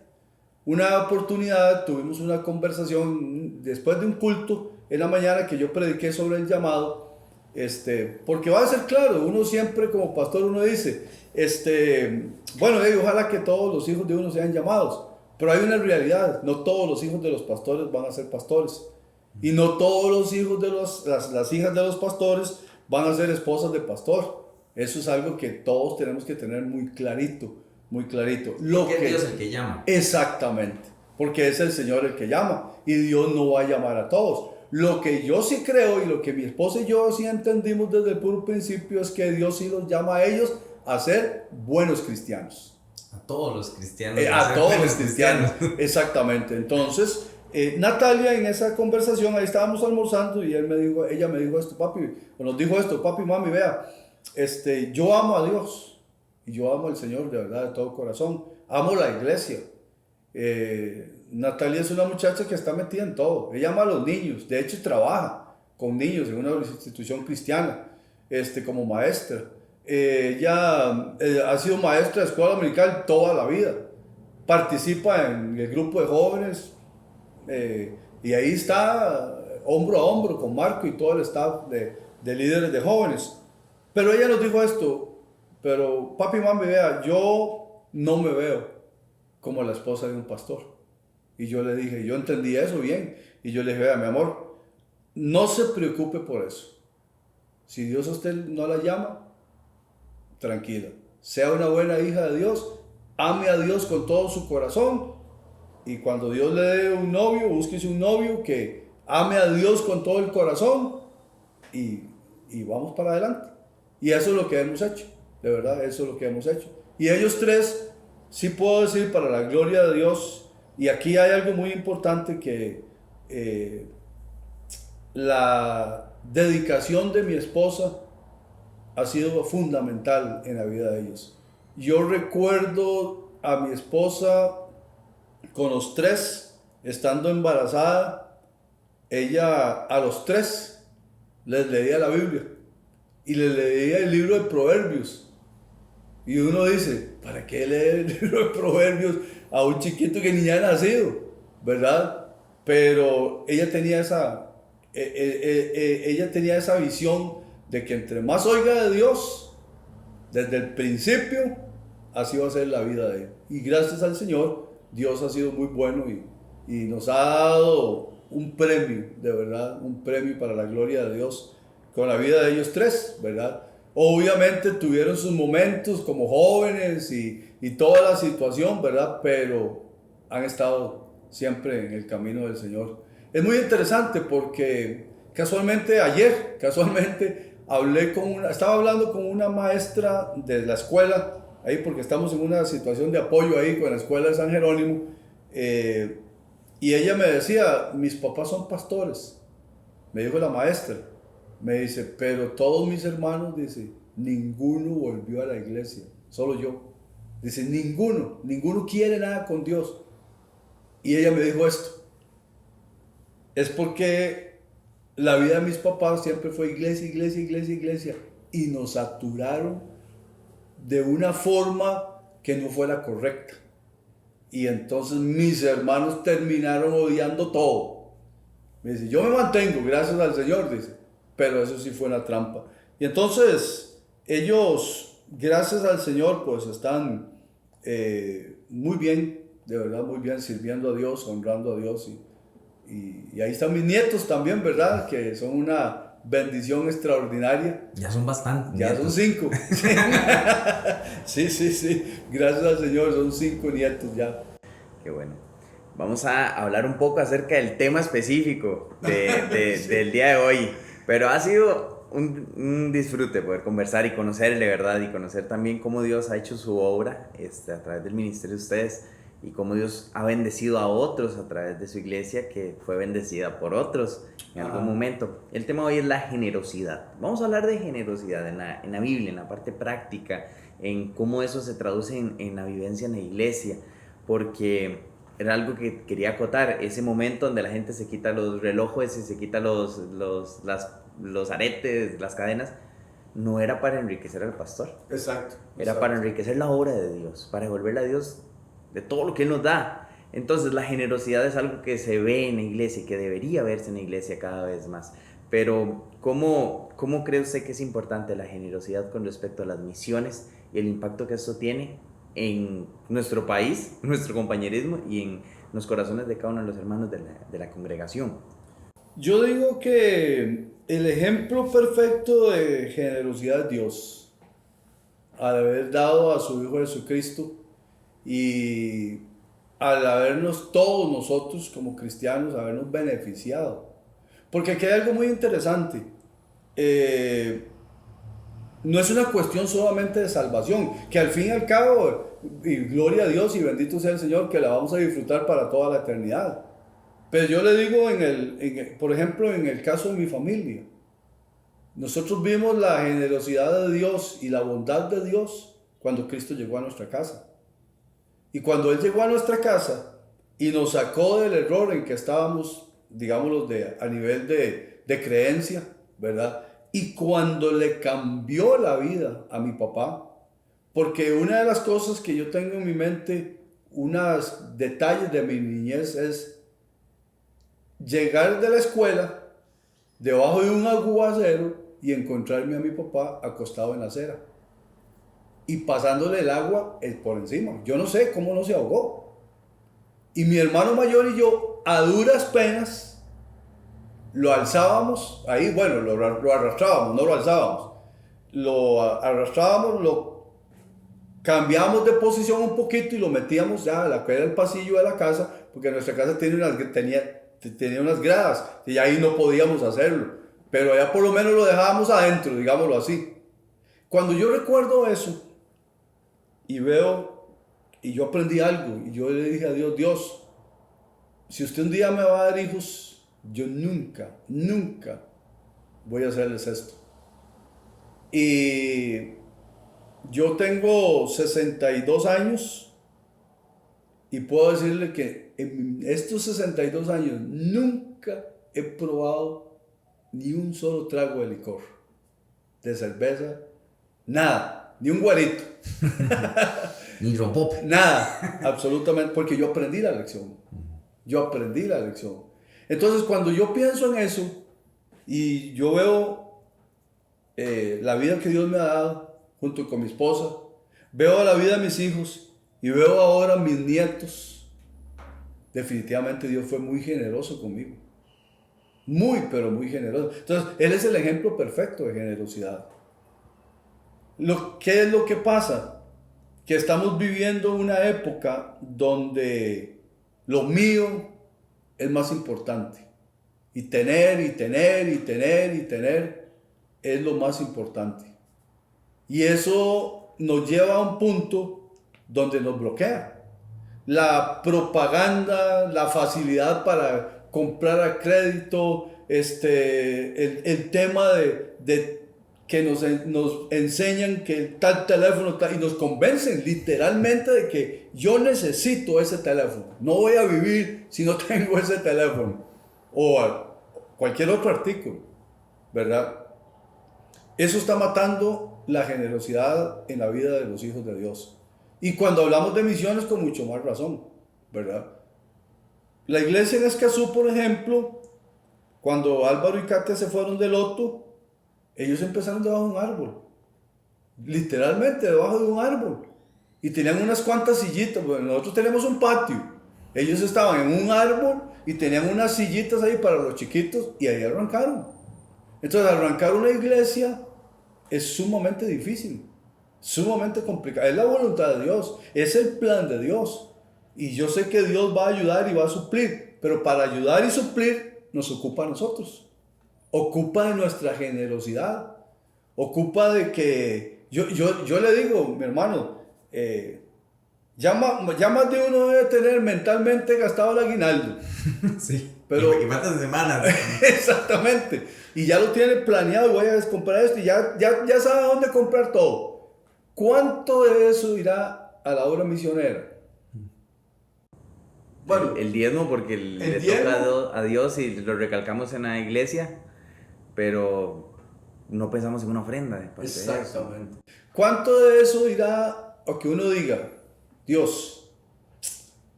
Una oportunidad, tuvimos una conversación después de un culto en la mañana que yo prediqué sobre el llamado, porque va a ser claro, uno siempre como pastor uno dice, bueno, ojalá que todos los hijos de uno sean llamados, pero hay una realidad, no todos los hijos de los pastores van a ser pastores. Y no todos los hijos de las hijas de los pastores van a ser esposas de pastor. Eso es algo que todos tenemos que tener muy clarito, muy clarito. Porque es Dios el que llama. Exactamente, porque es el Señor el que llama y Dios no va a llamar a todos. Lo que yo sí creo y lo que mi esposa y yo sí entendimos desde el puro principio es que Dios sí los llama a ellos a ser buenos cristianos. A todos los cristianos. A todos los cristianos, exactamente. Entonces, Natalia, en esa conversación, ahí estábamos almorzando y ella me dijo esto, papi, nos dijo esto, papi, mami, vea, yo amo a Dios y yo amo al Señor de verdad, de todo corazón, amo la iglesia. Natalia es una muchacha que está metida en todo, ella ama a los niños, de hecho trabaja con niños en una institución cristiana, como maestra. Ella ha sido maestra de escuela dominical toda la vida, participa en el grupo de jóvenes, y ahí está hombro a hombro con Marco y todo el staff de líderes de jóvenes. Pero ella nos dijo esto, pero papi, mami, vea, yo no me veo como la esposa de un pastor. Y yo le dije, yo entendí eso bien, y yo le dije, vea, mi amor, no se preocupe por eso. Si Dios a usted no la llama, tranquila, sea una buena hija de Dios, ame a Dios con todo su corazón. Y cuando Dios le dé un novio, búsquese un novio que ame a Dios con todo el corazón y vamos para adelante. Y eso es lo que hemos hecho, de verdad, eso es lo que hemos hecho. Y ellos 3, sí puedo decir, para la gloria de Dios, y aquí hay algo muy importante que la dedicación de mi esposa ha sido fundamental en la vida de ellos. Yo recuerdo a mi esposa con los 3, estando embarazada, ella a los 3 les leía la Biblia y les leía el libro de Proverbios. Y uno dice, ¿para qué leer el libro de Proverbios a un chiquito que ni ha nacido? ¿Verdad? Pero ella tenía esa visión de que entre más oiga de Dios, desde el principio, así va a ser la vida de él. Y gracias al Señor, Dios ha sido muy bueno y nos ha dado un premio, de verdad, un premio para la gloria de Dios con la vida de ellos 3, ¿verdad? Obviamente tuvieron sus momentos como jóvenes y toda la situación, ¿verdad? Pero han estado siempre en el camino del Señor. Es muy interesante porque casualmente ayer, estaba hablando con una maestra de la escuela, ahí porque estamos en una situación de apoyo ahí con la escuela de San Jerónimo, y ella me decía, mis papás son pastores, me dijo la maestra, me dice, pero todos mis hermanos, dice, ninguno volvió a la iglesia, solo yo, dice, ninguno quiere nada con Dios. Y ella me dijo esto, es porque la vida de mis papás siempre fue iglesia, iglesia, iglesia, iglesia. Y nos saturaron de una forma que no fue la correcta. Y entonces mis hermanos terminaron odiando todo. Me dice, yo me mantengo, gracias al Señor, dice. Pero eso sí fue una trampa. Y entonces ellos, gracias al Señor, pues están muy bien, de verdad muy bien, sirviendo a Dios, honrando a Dios. Y ahí están mis nietos también, ¿verdad? Que son una bendición extraordinaria. Ya son bastantes. Ya nietos. son 5. Sí. Gracias al Señor, son 5 nietos ya. Qué bueno. Vamos a hablar un poco acerca del tema específico Sí. del día de hoy. Pero ha sido un disfrute poder conversar y conocerle, ¿verdad? Y conocer también cómo Dios ha hecho su obra a través del ministerio de ustedes y cómo Dios ha bendecido a otros a través de su iglesia que fue bendecida por otros en algún momento. El tema de hoy es la generosidad. Vamos a hablar de generosidad en la Biblia, en la parte práctica, en cómo eso se traduce en la vivencia en la iglesia, porque era algo que quería acotar, ese momento donde la gente se quita los relojes y se quita los aretes, las cadenas, no era para enriquecer al pastor. Exacto. Era para enriquecer la obra de Dios, para devolverle a Dios de todo lo que Él nos da. Entonces la generosidad es algo que se ve en la iglesia y que debería verse en la iglesia cada vez más. Pero ¿cómo cree usted que es importante la generosidad con respecto a las misiones y el impacto que esto tiene en nuestro país, nuestro compañerismo y en los corazones de cada uno de los hermanos de la congregación? Yo digo que el ejemplo perfecto de generosidad es Dios, al haber dado a su Hijo Jesucristo y al habernos todos nosotros como cristianos, habernos beneficiado. Porque aquí hay algo muy interesante. No es una cuestión solamente de salvación, que al fin y al cabo, y gloria a Dios y bendito sea el Señor, que la vamos a disfrutar para toda la eternidad. Pero yo le digo, por ejemplo, en el caso de mi familia, nosotros vimos la generosidad de Dios y la bondad de Dios cuando Cristo llegó a nuestra casa. Y cuando Él llegó a nuestra casa y nos sacó del error en que estábamos, digámoslo, a nivel de creencia, ¿verdad? Y cuando le cambió la vida a mi papá, porque una de las cosas que yo tengo en mi mente, unos detalles de mi niñez es llegar de la escuela debajo de un aguacero y encontrarme a mi papá acostado en la acera y pasándole el agua por encima. Yo no sé cómo no se ahogó. Y mi hermano mayor y yo, a duras penas, lo alzábamos, ahí, bueno, lo arrastrábamos, no lo alzábamos. Lo arrastrábamos, lo cambiamos de posición un poquito y lo metíamos ya a la que era el pasillo de la casa, porque nuestra casa tenía unas gradas y ahí no podíamos hacerlo. Pero allá por lo menos lo dejábamos adentro, digámoslo así. Cuando yo recuerdo eso, y veo, y yo aprendí algo, y yo le dije a Dios, Dios, si usted un día me va a dar hijos, yo nunca voy a hacerles esto. Y yo tengo 62 años, y puedo decirle que en estos 62 años nunca he probado ni un solo trago de licor, de cerveza, nada. Ni un guarito. Ni rompope. Nada, absolutamente, porque yo aprendí la lección. Entonces, cuando yo pienso en eso y yo veo la vida que Dios me ha dado junto con mi esposa, veo la vida de mis hijos y veo ahora mis nietos, definitivamente Dios fue muy generoso conmigo. Muy, pero muy generoso. Entonces, Él es el ejemplo perfecto de generosidad. ¿Qué es lo que pasa? Que estamos viviendo una época donde lo mío es más importante. Y tener es lo más importante. Y eso nos lleva a un punto donde nos bloquea. La propaganda, la facilidad para comprar a crédito, el tema de que nos enseñan que tal teléfono y nos convencen literalmente de que yo necesito ese teléfono, no voy a vivir si no tengo ese teléfono, o cualquier otro artículo, ¿verdad? Eso está matando la generosidad en la vida de los hijos de Dios. Y cuando hablamos de misiones, con mucho más razón, ¿verdad? La iglesia en Escazú, por ejemplo, cuando Álvaro y Katia se fueron de Loto, ellos empezaron debajo de un árbol, literalmente debajo de un árbol, y tenían unas cuantas sillitas. Bueno, nosotros tenemos un patio, ellos estaban en un árbol y tenían unas sillitas ahí para los chiquitos, y ahí arrancaron. Entonces, arrancar una iglesia es sumamente difícil, sumamente complicado. Es la voluntad de Dios, es el plan de Dios. Y yo sé que Dios va a ayudar y va a suplir, pero para ayudar y suplir nos ocupa a nosotros. Ocupa de nuestra generosidad, ocupa de que, yo le digo, mi hermano, ya más de uno debe tener mentalmente gastado el aguinaldo. Sí, Pero, y faltan semanas. exactamente, y ya lo tiene planeado, voy a comprar esto y ya sabe dónde comprar todo. ¿Cuánto de eso irá a la obra misionera? Bueno, el diezmo, porque le toca a Dios y lo recalcamos en la iglesia, pero no pensamos en una ofrenda de parte de eso. Exactamente. ¿Cuánto de eso irá a que uno diga, Dios,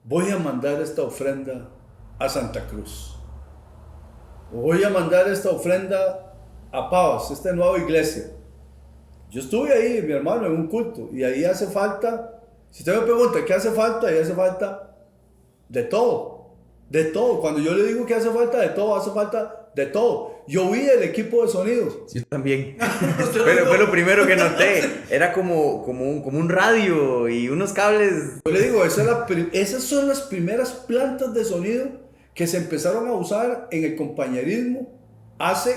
voy a mandar esta ofrenda a Santa Cruz? O voy a mandar esta ofrenda a Pavas, esta nueva iglesia. Yo estuve ahí, mi hermano, en un culto, y ahí hace falta, si usted me pregunta qué hace falta, ahí hace falta de todo, de todo. Cuando yo le digo que hace falta de todo, hace falta de todo. Yo vi el equipo de sonido. Sí, yo también. Pero fue lo primero que noté. Era como un radio y unos cables. Yo le digo, esas son las primeras plantas de sonido que se empezaron a usar en el compañerismo hace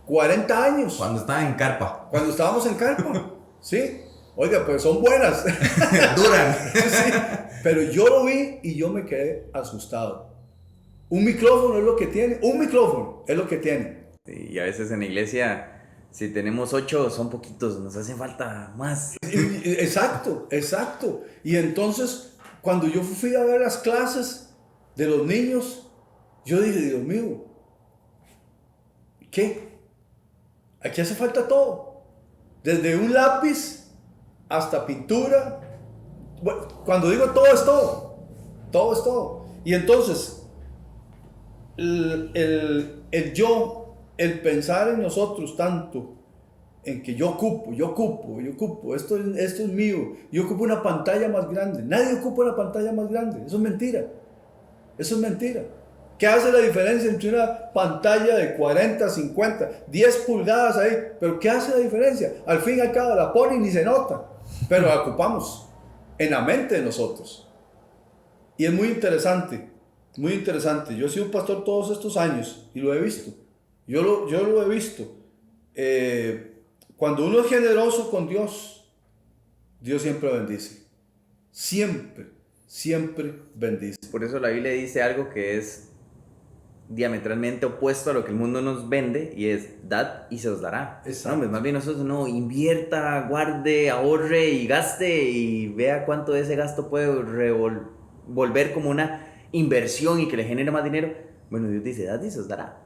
40 años. Cuando estaba en carpa. Cuando estábamos en carpa. Sí. Oiga, pues son buenas. Duran. Sí. Pero yo lo vi y yo me quedé asustado. Un micrófono es lo que tiene. Un micrófono es lo que tiene. Sí, y a veces en la iglesia, si tenemos 8, son poquitos. Nos hace falta más. Exacto, exacto. Y entonces, cuando yo fui a ver las clases de los niños, yo dije, Dios mío, ¿qué? Aquí hace falta todo. Desde un lápiz hasta pintura. Bueno, cuando digo todo es todo. Todo es todo. Y entonces, el pensar en nosotros tanto, en que yo ocupo, esto es mío, yo ocupo una pantalla más grande. Nadie ocupa una pantalla más grande. Eso es mentira. Eso es mentira. ¿Qué hace la diferencia entre una pantalla de 40, 50, 10 pulgadas ahí? Pero ¿qué hace la diferencia? Al fin y al cabo la ponen y ni se nota. Pero la ocupamos en la mente de nosotros. Y es muy interesante, muy interesante. Yo he sido pastor todos estos años y lo he visto. Yo lo he visto. Cuando uno es generoso con Dios, Dios siempre bendice. Siempre bendice. Por eso la Biblia dice algo que es diametralmente opuesto a lo que el mundo nos vende, y es dad y se os dará. No, pues más bien nosotros no, invierta, guarde, ahorre y gaste y vea cuánto de ese gasto puede volver como una inversión y que le genere más dinero. Bueno, Dios dice dad y se os dará.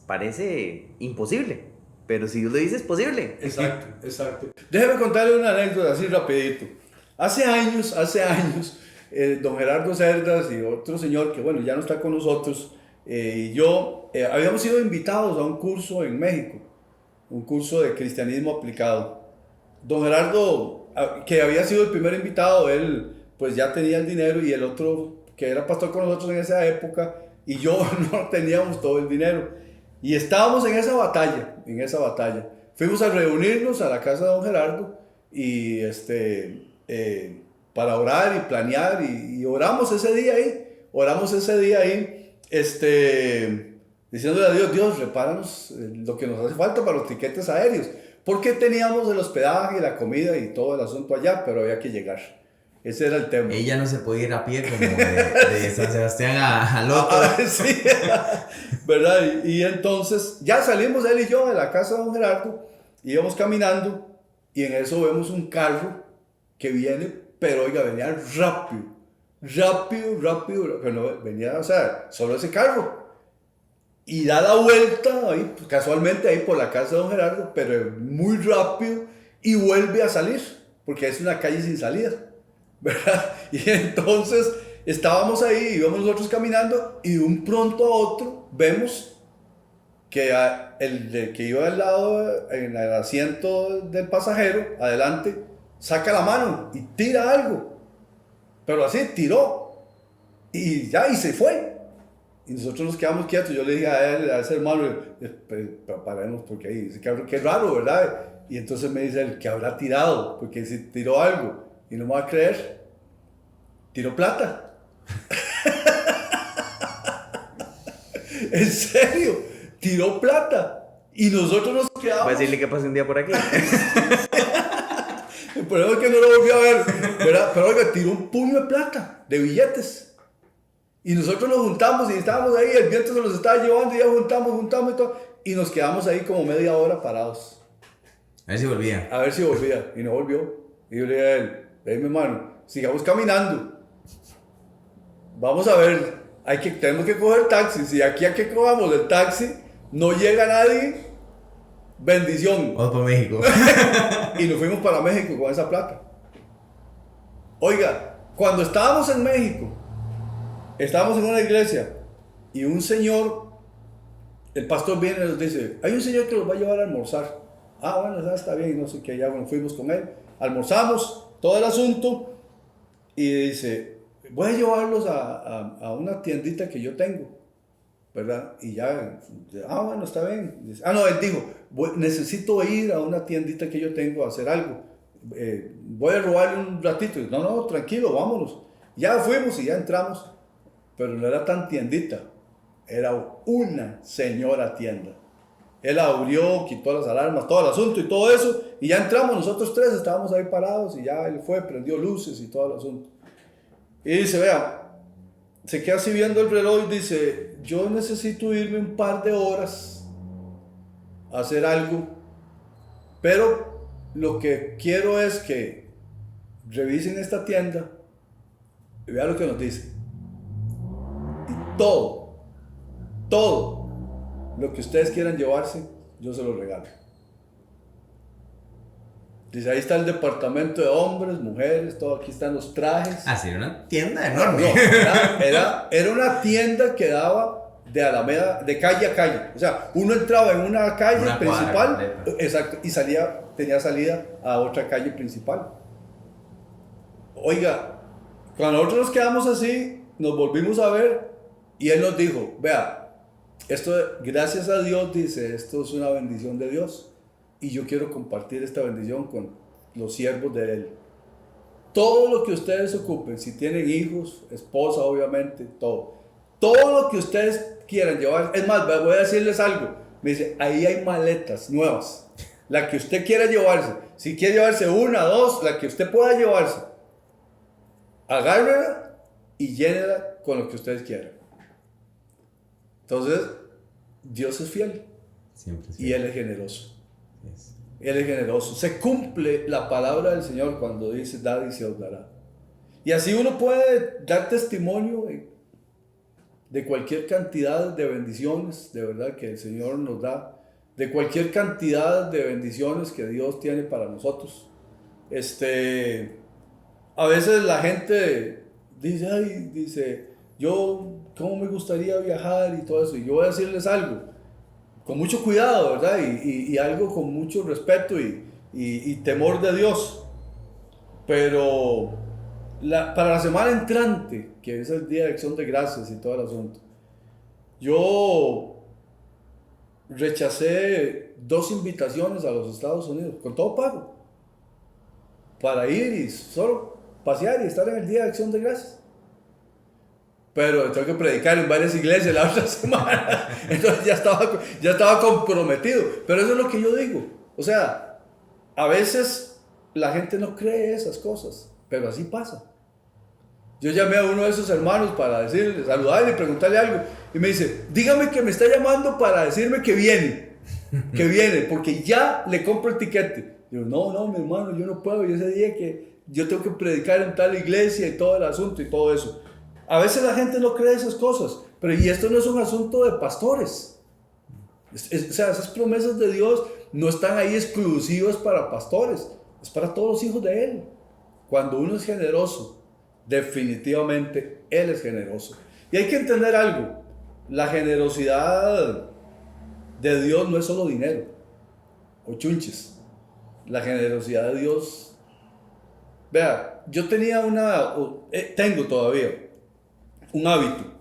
Parece imposible, pero si Dios lo dice es posible. Exacto. Déjeme contarle una anécdota así rapidito. Hace años, don Gerardo Cerdas y otro señor que bueno ya no está con nosotros, y yo habíamos sido invitados a un curso en México, un curso de cristianismo aplicado. Don Gerardo, que había sido el primer invitado, él pues ya tenía el dinero, y el otro que era pastor con nosotros en esa época y yo no teníamos todo el dinero, y estábamos en esa batalla. Fuimos a reunirnos a la casa de don Gerardo y para orar y planear, y oramos ese día ahí, diciéndole a Dios, repáranos lo que nos hace falta para los tiquetes aéreos, porque teníamos el hospedaje, la comida y todo el asunto allá, pero había que llegar. Ese era el tema. Ella no se podía ir a pie como de San Sebastián a Loto. Sí, ¿verdad? Y entonces ya salimos él y yo de la casa de don Gerardo, íbamos caminando y en eso vemos un carro que viene, pero oiga, venía rápido, pero no venía, o sea, solo ese carro. y da la vuelta, ahí, casualmente ahí por la casa de don Gerardo, pero muy rápido, y vuelve a salir, porque es una calle sin salida, ¿verdad? Y entonces estábamos ahí, íbamos nosotros caminando, y de un pronto a otro vemos que el que iba al lado, en el asiento del pasajero, adelante, saca la mano y tira algo, pero así tiró, y ya, y se fue. Y nosotros nos quedamos quietos. Yo le dije a ese hermano, paremos porque ahí, dice, qué raro, ¿verdad? Y entonces me dice él, ¿qué habrá tirado? Porque si tiró algo, y no me va a creer, tiró plata. En serio, tiró plata. Y nosotros nos quedamos. Voy a decirle que pase un día por aquí. Por eso es que no lo volví a ver, ¿verdad? Pero oiga, tiró un puño de plata, de billetes. Y nosotros nos juntamos y estábamos ahí, el viento se los estaba llevando y ya juntamos y todo. Y nos quedamos ahí como media hora parados. A ver si volvía. A ver si volvía. Y no volvió. Y yo le dije a él, mi hermano, sigamos caminando. Vamos a ver, tenemos que coger taxi. Si aquí a que cojamos el taxi, no llega nadie, bendición. Vamos para México. Y nos fuimos para México con esa plata. Oiga, cuando estábamos en México, estábamos en una iglesia y un señor, el pastor viene y nos dice, hay un señor que los va a llevar a almorzar. Ah, bueno, ya está bien, no sé qué, ya bueno, fuimos con él, almorzamos, todo el asunto, y dice, voy a llevarlos a una tiendita que yo tengo, ¿verdad? Y ya, bueno, está bien. Dice, no, él dijo, necesito ir a una tiendita que yo tengo a hacer algo, voy a robarle un ratito. No, tranquilo, vámonos. Ya fuimos y ya entramos. Pero no era tan tiendita, era una señora tienda. Él abrió, quitó las alarmas, todo el asunto y todo eso, y ya entramos, nosotros tres estábamos ahí parados, y ya él fue, prendió luces y todo el asunto. Y dice, vea, se queda así viendo el reloj y dice, yo necesito irme un par de horas a hacer algo, pero lo que quiero es que revisen esta tienda y vean lo que nos dice. Todo lo que ustedes quieran llevarse, yo se lo regalo. Dice, ahí está el departamento de hombres, mujeres, todo, aquí están los trajes. Ah, sí, era una tienda enorme. No, era una tienda que daba de Alameda, de calle a calle. O sea, uno entraba en una calle principal, exacto, y tenía salida a otra calle principal. Oiga, cuando nosotros nos quedamos así, nos volvimos a ver, y él nos dijo, vea, esto, gracias a Dios, dice, esto es una bendición de Dios, y yo quiero compartir esta bendición con los siervos de Él. Todo lo que ustedes ocupen, si tienen hijos, esposa, obviamente, todo lo que ustedes quieran llevar, es más, voy a decirles algo, me dice, ahí hay maletas nuevas, la que usted quiera llevarse, si quiere llevarse una, dos, la que usted pueda llevarse, agárrela y llénela con lo que ustedes quieran. Entonces, Dios es fiel. Siempre, y Él es generoso. Yes. Él es generoso. Se cumple la palabra del Señor cuando dice, dad y se os dará. Y así uno puede dar testimonio de cualquier cantidad de bendiciones, de verdad, que el Señor nos da, de cualquier cantidad de bendiciones que Dios tiene para nosotros. A veces la gente dice, yo, ¿cómo me gustaría viajar y todo eso? Y yo voy a decirles algo, con mucho cuidado, ¿verdad? Y algo con mucho respeto y temor de Dios. Pero para la semana entrante, que es el Día de Acción de Gracias y todo el asunto, yo rechacé 2 invitaciones a los Estados Unidos, con todo pago, para ir y solo pasear y estar en el Día de Acción de Gracias. Pero tengo que predicar en varias iglesias la otra semana, entonces ya estaba comprometido. Pero eso es lo que yo digo, o sea, a veces la gente no cree esas cosas, pero así pasa. Yo llamé a uno de esos hermanos para decirle, saludarle y preguntarle algo, y me dice, dígame que me está llamando para decirme que viene, porque ya le compro el tiquete. Yo, no, mi hermano, yo no puedo, y ese día que yo tengo que predicar en tal iglesia y todo el asunto y todo eso. A veces la gente no cree esas cosas, pero y esto no es un asunto de pastores, O sea, esas promesas de Dios no están ahí exclusivas para pastores, es para todos los hijos de Él. Cuando uno es generoso, definitivamente Él es generoso. Y hay que entender algo, la generosidad de Dios no es solo dinero o chunches. La generosidad de Dios, vea, yo tengo todavía un hábito.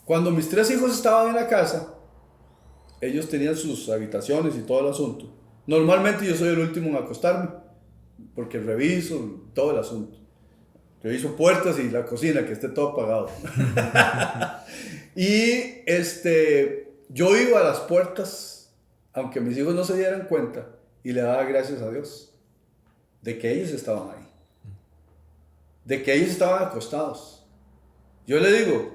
Cuando mis 3 hijos estaban en la casa, ellos tenían sus habitaciones y todo el asunto. Normalmente yo soy el último en acostarme, porque reviso todo el asunto. Reviso puertas y la cocina, que esté todo apagado. Y yo iba a las puertas, aunque mis hijos no se dieran cuenta, y le daba gracias a Dios de que ellos estaban ahí, de que ellos estaban acostados. Yo le digo,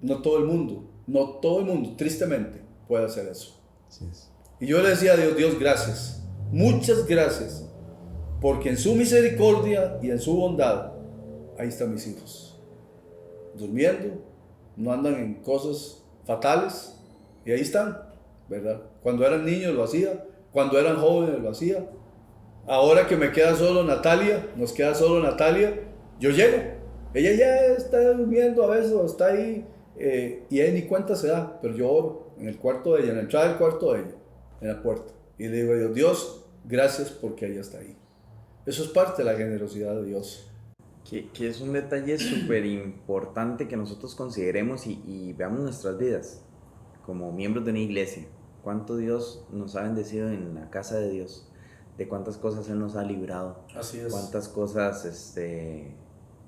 no todo el mundo, tristemente, puede hacer eso. Así es. Y yo le decía a Dios, Dios, gracias, muchas gracias, porque en su misericordia y en su bondad, ahí están mis hijos, durmiendo, no andan en cosas fatales, y ahí están, ¿verdad? Cuando eran niños lo hacía, cuando eran jóvenes lo hacía. Ahora que me queda solo Natalia, nos queda solo Natalia, yo llego, ella ya está durmiendo a veces, o está ahí, y ella ni cuenta se da, pero yo oro en el cuarto de ella, en la entrada del cuarto de ella, en la puerta, y le digo a Dios, Dios, gracias porque ella está ahí. Eso es parte de la generosidad de Dios. Que es un detalle súper importante que nosotros consideremos y veamos nuestras vidas como miembros de una iglesia. Cuánto Dios nos ha bendecido en la casa de Dios, de cuántas cosas Él nos ha librado. Así es. Cuántas cosas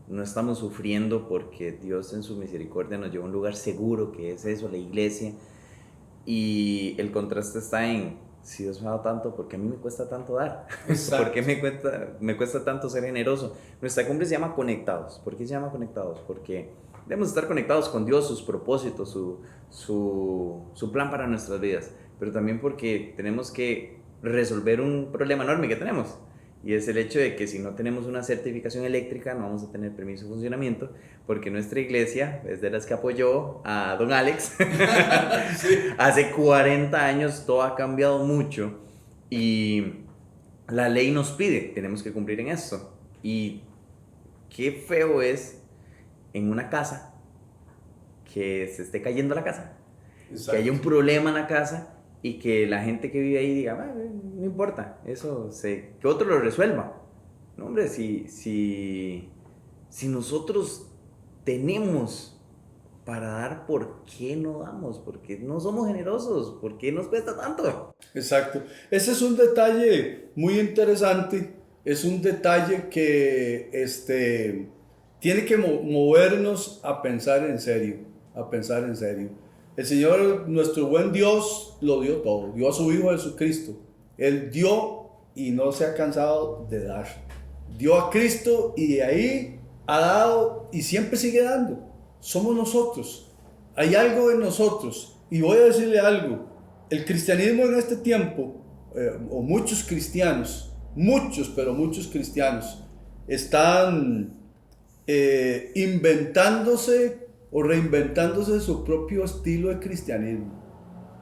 no estamos sufriendo porque Dios en su misericordia nos lleva a un lugar seguro, que es eso, la iglesia. Y el contraste está en, si Dios me ha dado tanto, ¿por qué a mí me cuesta tanto dar? ¿Por qué me cuesta tanto ser generoso? Nuestra cumbre se llama Conectados. ¿Por qué se llama Conectados? Porque debemos estar conectados con Dios, sus propósitos, su plan para nuestras vidas. Pero también porque tenemos que resolver un problema enorme que tenemos. Y es el hecho de que si no tenemos una certificación eléctrica, no vamos a tener permiso de funcionamiento, porque nuestra iglesia es de las que apoyó a don Alex. Sí. Hace 40 años todo ha cambiado mucho y la ley nos pide, tenemos que cumplir en esto. Y qué feo es en una casa que se esté cayendo la casa. Exacto. Que haya un problema en la casa y que la gente que vive ahí diga, no importa, que otro lo resuelva. No, hombre, si nosotros tenemos para dar, ¿por qué no damos? ¿Por qué no somos generosos? ¿Por qué nos cuesta tanto? Exacto. Ese es un detalle muy interesante. Es un detalle que tiene que movernos a pensar en serio. El Señor, nuestro buen Dios, lo dio todo. Dio a su Hijo Jesucristo. Él dio y no se ha cansado de dar. Dio a Cristo y de ahí ha dado y siempre sigue dando. Somos nosotros. Hay algo en nosotros. Y voy a decirle algo. El cristianismo en este tiempo, o muchos cristianos, muchos cristianos, están inventándose o reinventándose su propio estilo de cristianismo.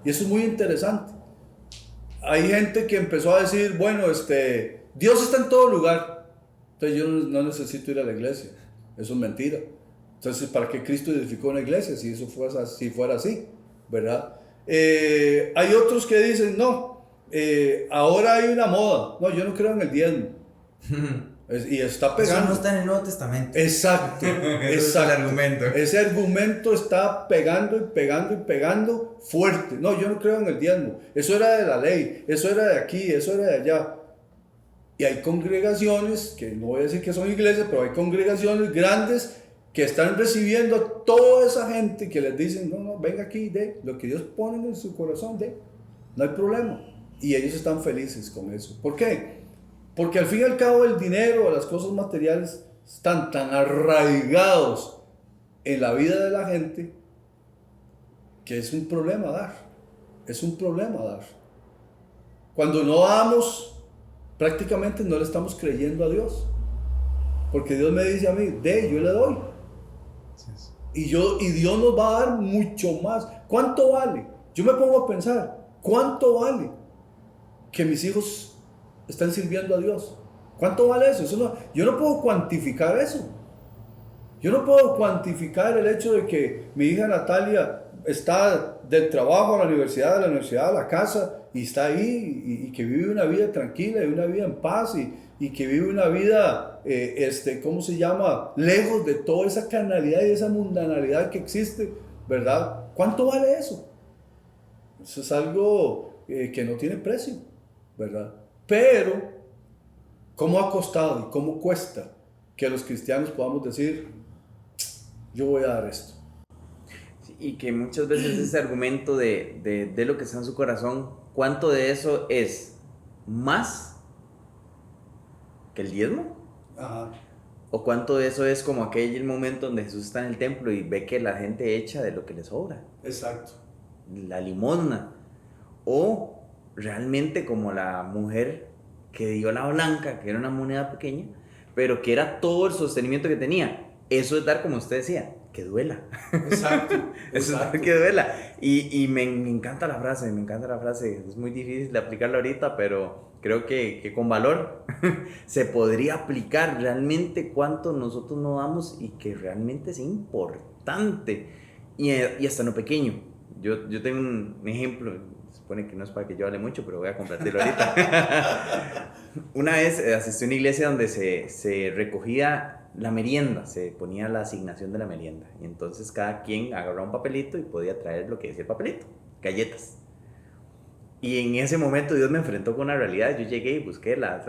Y eso es muy interesante. Hay gente que empezó a decir, bueno, Dios está en todo lugar, entonces yo no necesito ir a la iglesia. Eso es mentira. Entonces, ¿para qué Cristo edificó una iglesia si fuera así? ¿Verdad? Hay otros que dicen, no, ahora hay una moda. No, yo no creo en el diezmo. Y está pegando. Eso no está en el Nuevo Testamento. Exacto. Es el argumento. Ese argumento está pegando fuerte. No, yo no creo en el diezmo. Eso era de la ley. Eso era de aquí. Eso era de allá. Y hay congregaciones, que no voy a decir que son iglesias, pero hay congregaciones grandes que están recibiendo a toda esa gente que les dicen, no, venga aquí, de lo que Dios pone en su corazón, no hay problema. Y ellos están felices con eso. ¿Por qué? Porque al fin y al cabo el dinero, las cosas materiales, están tan arraigados en la vida de la gente que es un problema dar. Cuando no damos, prácticamente no le estamos creyendo a Dios. Porque Dios me dice a mí, yo le doy. Y Dios nos va a dar mucho más. ¿Cuánto vale? Yo me pongo a pensar, ¿Cuánto vale que mis hijos estén sirviendo a Dios? ¿Cuánto vale eso? Yo no puedo cuantificar eso. Yo no puedo cuantificar el hecho de que mi hija Natalia está del trabajo a la universidad, de la universidad a la casa, y está ahí, y que vive una vida tranquila, y una vida en paz, y que vive una vida, ¿cómo se llama? Lejos de toda esa carnalidad y esa mundanalidad que existe, ¿verdad? ¿Cuánto vale eso? Eso es algo que no tiene precio, ¿verdad? Pero, ¿cómo ha costado y cómo cuesta que los cristianos podamos decir, yo voy a dar esto? Y que muchas veces ese argumento de lo que está en su corazón, ¿cuánto de eso es más que el diezmo? Ajá. ¿O cuánto de eso es como aquel momento donde Jesús está en el templo y ve que la gente echa de lo que le sobra? Exacto. La limosna. O realmente como la mujer que dio la blanca, que era una moneda pequeña, pero que era todo el sostenimiento que tenía. Eso es dar, como usted decía, que duela. Exacto. Eso es dar que duela. Y me encanta la frase, Es muy difícil de aplicarla ahorita, pero creo que con valor se podría aplicar realmente cuánto nosotros no damos y que realmente es importante. Y hasta en lo pequeño. Yo tengo un ejemplo, se supone que no es para que yo hable mucho, pero voy a compartirlo ahorita. Una vez asistí a una iglesia donde se recogía la merienda, se ponía la asignación de la merienda. Y entonces cada quien agarraba un papelito y podía traer lo que decía el papelito, galletas. Y en ese momento Dios me enfrentó con una realidad. Yo llegué y busqué las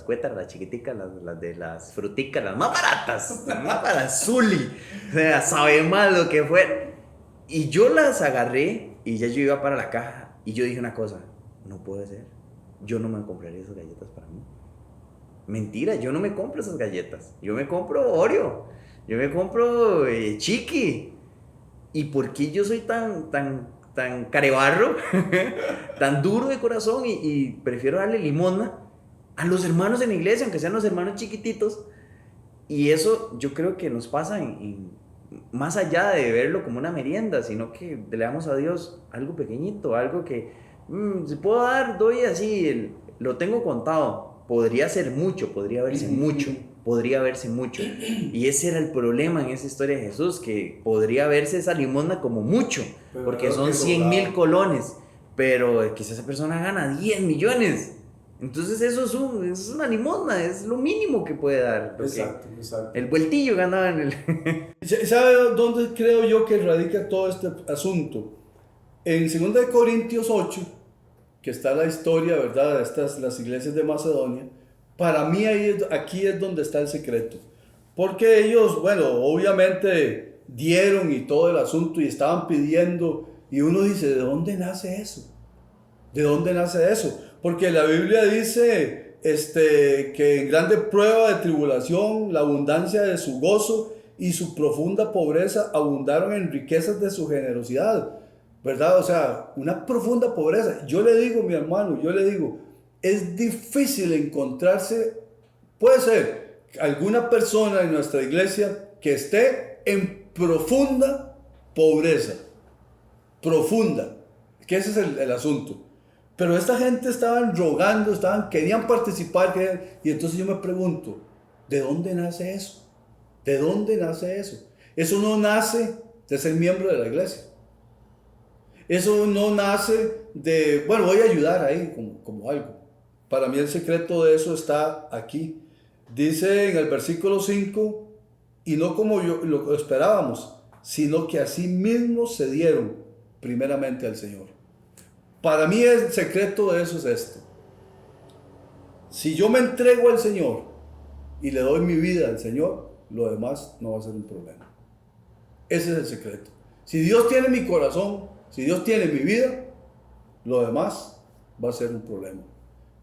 cuétaras, las chiquiticas, las de las fruticas, las más baratas, Zuli. O sea, sabe más lo que fue. Y yo las agarré y ya yo iba para la caja. Y yo dije una cosa, no puede ser. Yo no me compraría esas galletas para mí. Mentira, yo no me compro esas galletas. Yo me compro Oreo. Yo me compro Chiqui. ¿Y por qué yo soy tan carebarro, tan duro de corazón y prefiero darle limosna a los hermanos en la iglesia, aunque sean los hermanos chiquititos? Y eso yo creo que nos pasa más allá de verlo como una merienda, sino que le damos a Dios algo pequeñito, algo que si puedo dar, doy así, lo tengo contado. Podría ser mucho, podría verse mucho. Y ese era el problema en esa historia de Jesús, que podría verse esa limosna como mucho, porque son 100,000 colones, pero quizás esa persona gana 10 millones. Entonces eso es una limosna, es lo mínimo que puede dar. Exacto. El vueltillo ganaba en el... ¿Sabe dónde creo yo que radica todo este asunto? En 2 Corintios 8, que está la historia, ¿verdad?, de las iglesias de Macedonia. Para mí aquí es donde está el secreto. Porque ellos, bueno, obviamente dieron y todo el asunto y estaban pidiendo. Y uno dice, ¿de dónde nace eso? ¿De dónde nace eso? Porque la Biblia dice que en grande prueba de tribulación, la abundancia de su gozo y su profunda pobreza abundaron en riquezas de su generosidad, ¿verdad? O sea, una profunda pobreza. Yo le digo, mi hermano, es difícil encontrarse, puede ser alguna persona en nuestra iglesia que esté en profunda pobreza, profunda, que ese es el asunto. Pero esta gente estaban rogando, querían participar, y entonces yo me pregunto, ¿de dónde nace eso? ¿De dónde nace eso? Eso no nace de ser miembro de la iglesia. Eso no nace de, bueno, voy a ayudar ahí como algo. Para mí el secreto de eso está aquí. Dice en el versículo 5, y no como lo esperábamos, sino que así mismo se dieron primeramente al Señor. Para mí el secreto de eso es esto. Si yo me entrego al Señor y le doy mi vida al Señor, lo demás no va a ser un problema. Ese es el secreto. Si Dios tiene mi corazón, si Dios tiene mi vida, lo demás va a ser un problema.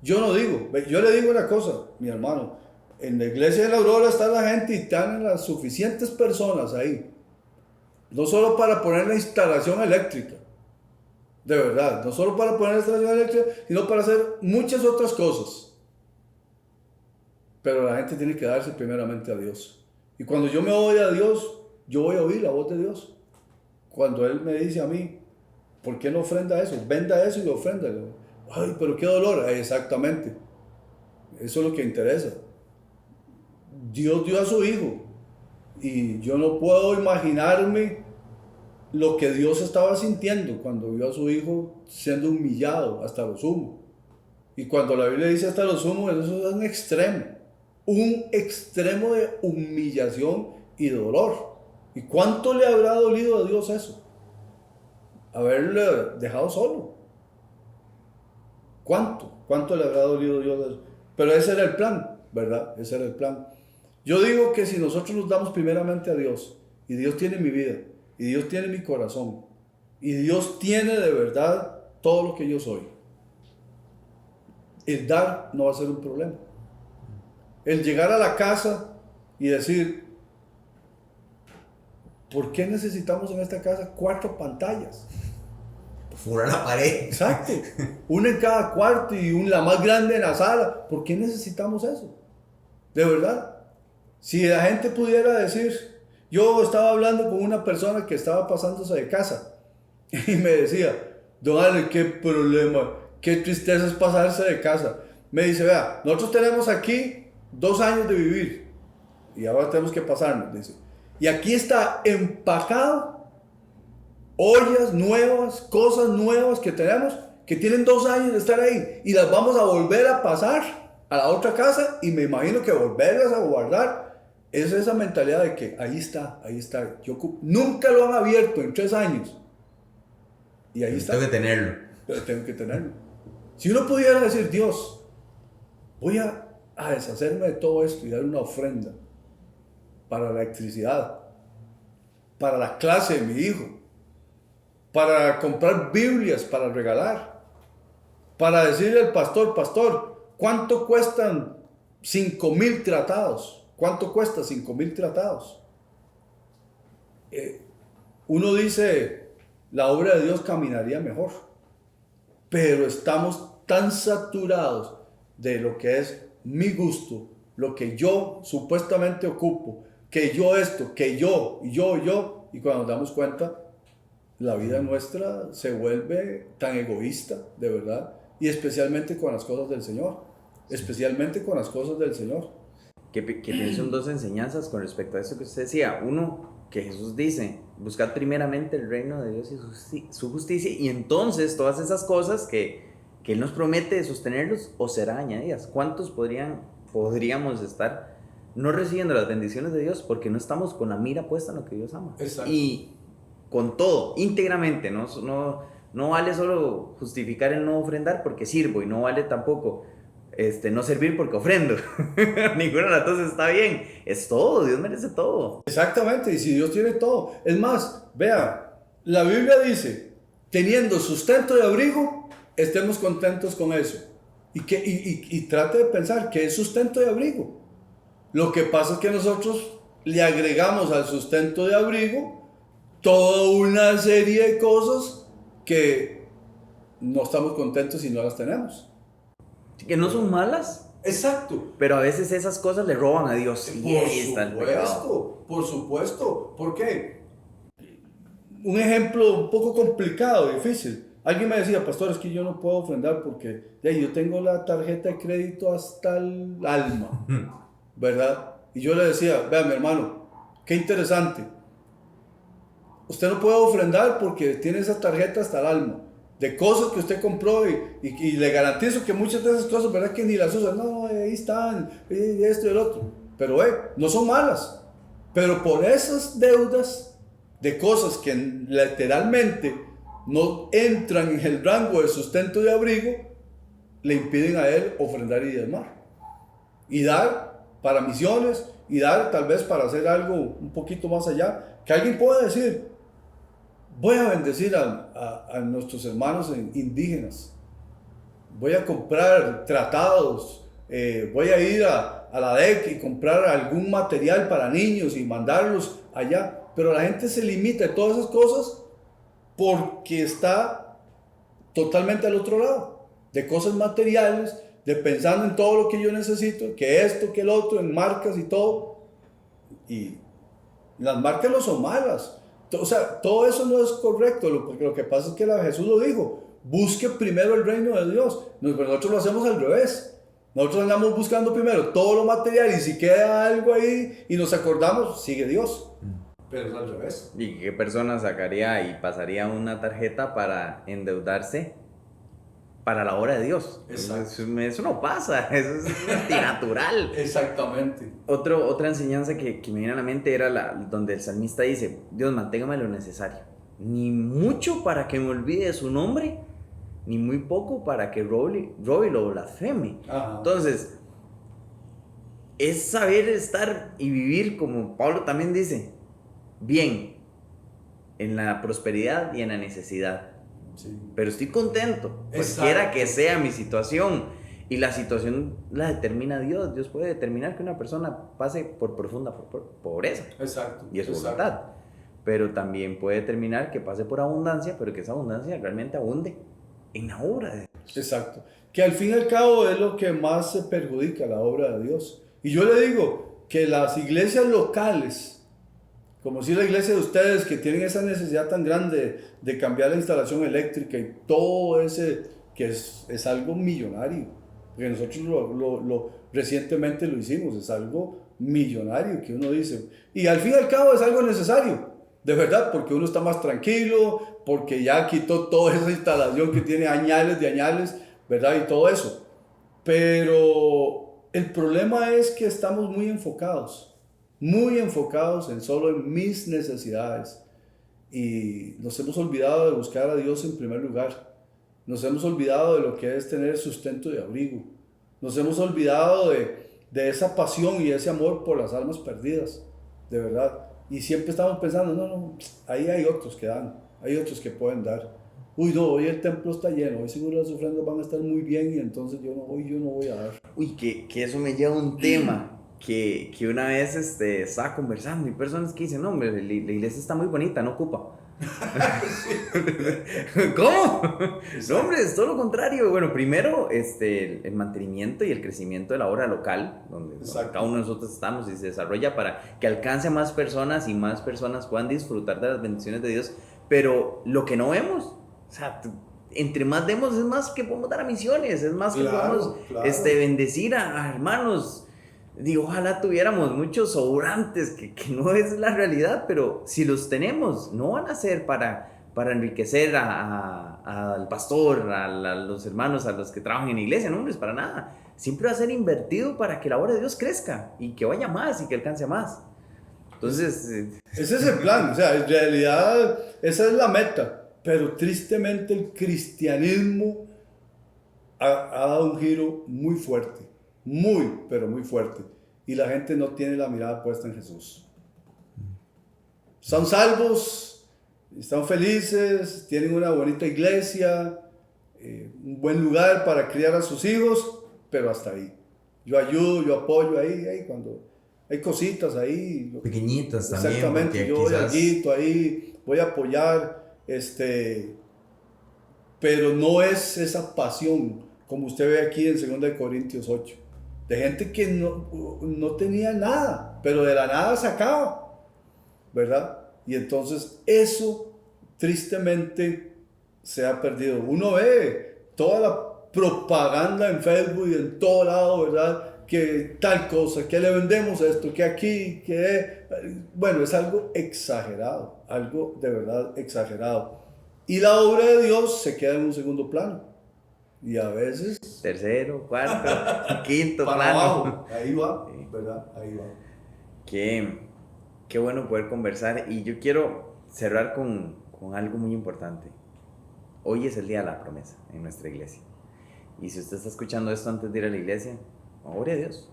Yo le digo una cosa, mi hermano, en la iglesia de la Aurora está la gente y están las suficientes personas ahí, no solo para poner la instalación eléctrica, de verdad, no solo para poner la instalación eléctrica, sino para hacer muchas otras cosas. Pero la gente tiene que darse primeramente a Dios. Y cuando yo me voy a Dios, yo voy a oír la voz de Dios. Cuando Él me dice a mí, ¿por qué no ofrenda eso? Venda eso y ofrenda. Ay, pero qué dolor. Exactamente. Eso es lo que interesa. Dios dio a su hijo y yo no puedo imaginarme lo que Dios estaba sintiendo cuando vio a su hijo siendo humillado hasta lo sumo. Y cuando la Biblia dice hasta lo sumo, eso es un extremo de humillación y dolor. ¿Y cuánto le habrá dolido a Dios eso? Haberle dejado solo. ¿Cuánto le habrá dolido a Dios eso? Pero ese era el plan, ¿verdad? Ese era el plan. Yo digo que si nosotros nos damos primeramente a Dios, y Dios tiene mi vida, y Dios tiene mi corazón, y Dios tiene de verdad todo lo que yo soy, el dar no va a ser un problema. El llegar a la casa y decir, ¿por qué necesitamos en esta casa 4 pantallas? Fuera la pared. Exacto. Una en cada cuarto y la más grande en la sala. ¿Por qué necesitamos eso? De verdad. Si la gente pudiera decir, yo estaba hablando con una persona que estaba pasándose de casa y me decía, don Ale, qué problema, qué tristeza es pasarse de casa. Me dice, vea, nosotros tenemos aquí 2 años de vivir y ahora tenemos que pasarnos, dice. Y aquí está empacado ollas nuevas, cosas nuevas que tenemos, que tienen 2 años de estar ahí y las vamos a volver a pasar a la otra casa y me imagino que volverlas a guardar. Es esa mentalidad de que ahí está. Nunca lo han abierto en 3 años y ahí está. Tengo que tenerlo. Pero tengo que tenerlo. Si uno pudiera decir, Dios, voy a deshacerme de todo esto y dar una ofrenda para la electricidad, para la clase de mi hijo, para comprar Biblias para regalar, para decirle al pastor, ¿cuánto cuestan 5,000 tratados? ¿Cuánto cuesta 5,000 tratados? Uno dice, la obra de Dios caminaría mejor, pero estamos tan saturados de lo que es mi gusto, lo que yo supuestamente ocupo, que yo esto, que yo, y cuando nos damos cuenta, la vida nuestra se vuelve tan egoísta, de verdad, y especialmente con las cosas del Señor, Que pienso en 2 enseñanzas con respecto a eso que usted decía. Uno, que Jesús dice, buscad primeramente el reino de Dios y su justicia, y entonces todas esas cosas que Él nos promete sostenerlos os serán añadidas. ¿Cuántos podríamos estar no recibiendo las bendiciones de Dios porque no estamos con la mira puesta en lo que Dios ama? Exacto. Y con todo, íntegramente, no vale solo justificar el no ofrendar porque sirvo, y no vale tampoco no servir porque ofrendo. Ninguna de las dos está bien. Es todo, Dios merece todo. Exactamente, y si Dios tiene todo. Es más, vea, la Biblia dice, teniendo sustento y abrigo, estemos contentos con eso. Y trate de pensar que es sustento y abrigo. Lo que pasa es que nosotros le agregamos al sustento de abrigo toda una serie de cosas que no estamos contentos si no las tenemos. Que no son malas. Exacto. Pero a veces esas cosas le roban a Dios. Y ahí está el pecado. Por supuesto. ¿Por qué? Un ejemplo un poco complicado, difícil. Alguien me decía, pastor, es que yo no puedo ofrendar porque yo tengo la tarjeta de crédito hasta el alma, ¿verdad? Y yo le decía, vea mi hermano, qué interesante. Usted no puede ofrendar porque tiene esa tarjeta hasta el alma de cosas que usted compró y le garantizo que muchas de esas cosas, ¿verdad? Que ni las usan. No, ahí están, esto y el otro. Pero no son malas. Pero por esas deudas de cosas que literalmente no entran en el rango de sustento y abrigo, le impiden a él ofrendar y diezmar. Y dar para misiones, y dar tal vez para hacer algo un poquito más allá. Que alguien pueda decir, voy a bendecir a nuestros hermanos indígenas. Voy a comprar tratados. Voy a ir a la DEC y comprar algún material para niños y mandarlos allá. Pero la gente se limita a todas esas cosas porque está totalmente al otro lado. De cosas materiales, de pensando en todo lo que yo necesito, que esto, que el otro, en marcas y todo. Y las marcas no son malas. O sea, todo eso no es correcto, porque lo que pasa es que Jesús lo dijo, busque primero el reino de Dios. Nosotros lo hacemos al revés. Nosotros andamos buscando primero todo lo material y si queda algo ahí y nos acordamos, sigue Dios. Pero es al revés. ¿Y qué persona sacaría y pasaría una tarjeta para endeudarse para la obra de Dios? Eso no pasa, eso es antinatural. Exactamente. Otra enseñanza que me viene a la mente era donde el salmista dice, Dios, manténgame lo necesario. Ni mucho para que me olvide de su nombre, ni muy poco para que robe y lo blasfeme. Ajá. Entonces, es saber estar y vivir, como Pablo también dice, bien, en la prosperidad y en la necesidad. Sí. Pero estoy contento, cualquiera que sea mi situación. Y la situación la determina Dios. Dios puede determinar que una persona pase por profunda pobreza. Exacto. Y es su voluntad. Pero también puede determinar que pase por abundancia, pero que esa abundancia realmente abunde en la obra de Dios. Exacto. Que al fin y al cabo es lo que más se perjudica la obra de Dios. Y yo le digo que las iglesias locales, como si la iglesia de ustedes que tienen esa necesidad tan grande de cambiar la instalación eléctrica y todo ese, que es algo millonario, porque nosotros recientemente lo hicimos, es algo millonario que uno dice, y al fin y al cabo es algo necesario, de verdad, porque uno está más tranquilo, porque ya quitó toda esa instalación que tiene añales de añales, ¿verdad? Y todo eso. Pero el problema es que estamos muy enfocados en solo en mis necesidades y nos hemos olvidado de buscar a Dios en primer lugar. Nos hemos olvidado de lo que es tener sustento y abrigo. Nos hemos olvidado de esa pasión y ese amor por las almas perdidas, de verdad. Y siempre estamos pensando, no, ahí hay otros que dan, hay otros que pueden dar. Uy, no, hoy el templo está lleno, hoy seguro las ofrendas van a estar muy bien y entonces yo no voy a dar. Uy, que eso me lleva a un tema que una vez estaba conversando y personas que dicen, no, hombre, la iglesia está muy bonita, no ocupa. ¿Cómo? No, hombre, es todo lo contrario. Bueno, primero, el mantenimiento y el crecimiento de la obra local, donde cada uno de nosotros estamos y se desarrolla para que alcance a más personas y más personas puedan disfrutar de las bendiciones de Dios. Pero lo que no vemos, o sea, entre más demos es más que podemos dar a misiones, es más que podemos bendecir a hermanos. Digo, ojalá tuviéramos muchos sobrantes, que no es la realidad, pero si los tenemos, no van a ser para enriquecer al pastor, a los hermanos, a los que trabajan en la iglesia, no, hombre, es para nada. Siempre va a ser invertido para que la obra de Dios crezca y que vaya más y que alcance más. Entonces... ese es el plan, o sea, en realidad esa es la meta, pero tristemente el cristianismo ha dado un giro muy fuerte. Pero muy fuerte, y la gente no tiene la mirada puesta en Jesús. Son salvos, están felices, tienen una bonita iglesia, un buen lugar para criar a sus hijos, pero hasta ahí. Yo ayudo, yo apoyo ahí cuando hay cositas ahí pequeñitas también, exactamente, yo voy ahí, voy a apoyar, pero no es esa pasión como usted ve aquí en 2 Corintios 8, de gente que no tenía nada, pero de la nada sacaba, ¿verdad? Y entonces eso tristemente se ha perdido. Uno ve toda la propaganda en Facebook y en todo lado, ¿verdad? Que tal cosa, que le vendemos esto, que aquí, que... Bueno, es algo exagerado, algo de verdad exagerado. Y la obra de Dios se queda en un segundo plano. Y a veces... tercero, cuarto, quinto para plano. abajo. Ahí va, ¿verdad? Ahí va. Qué bueno poder conversar. Y yo quiero cerrar con algo muy importante. Hoy es el día de la promesa en nuestra iglesia. Y si usted está escuchando esto antes de ir a la iglesia, ore a Dios.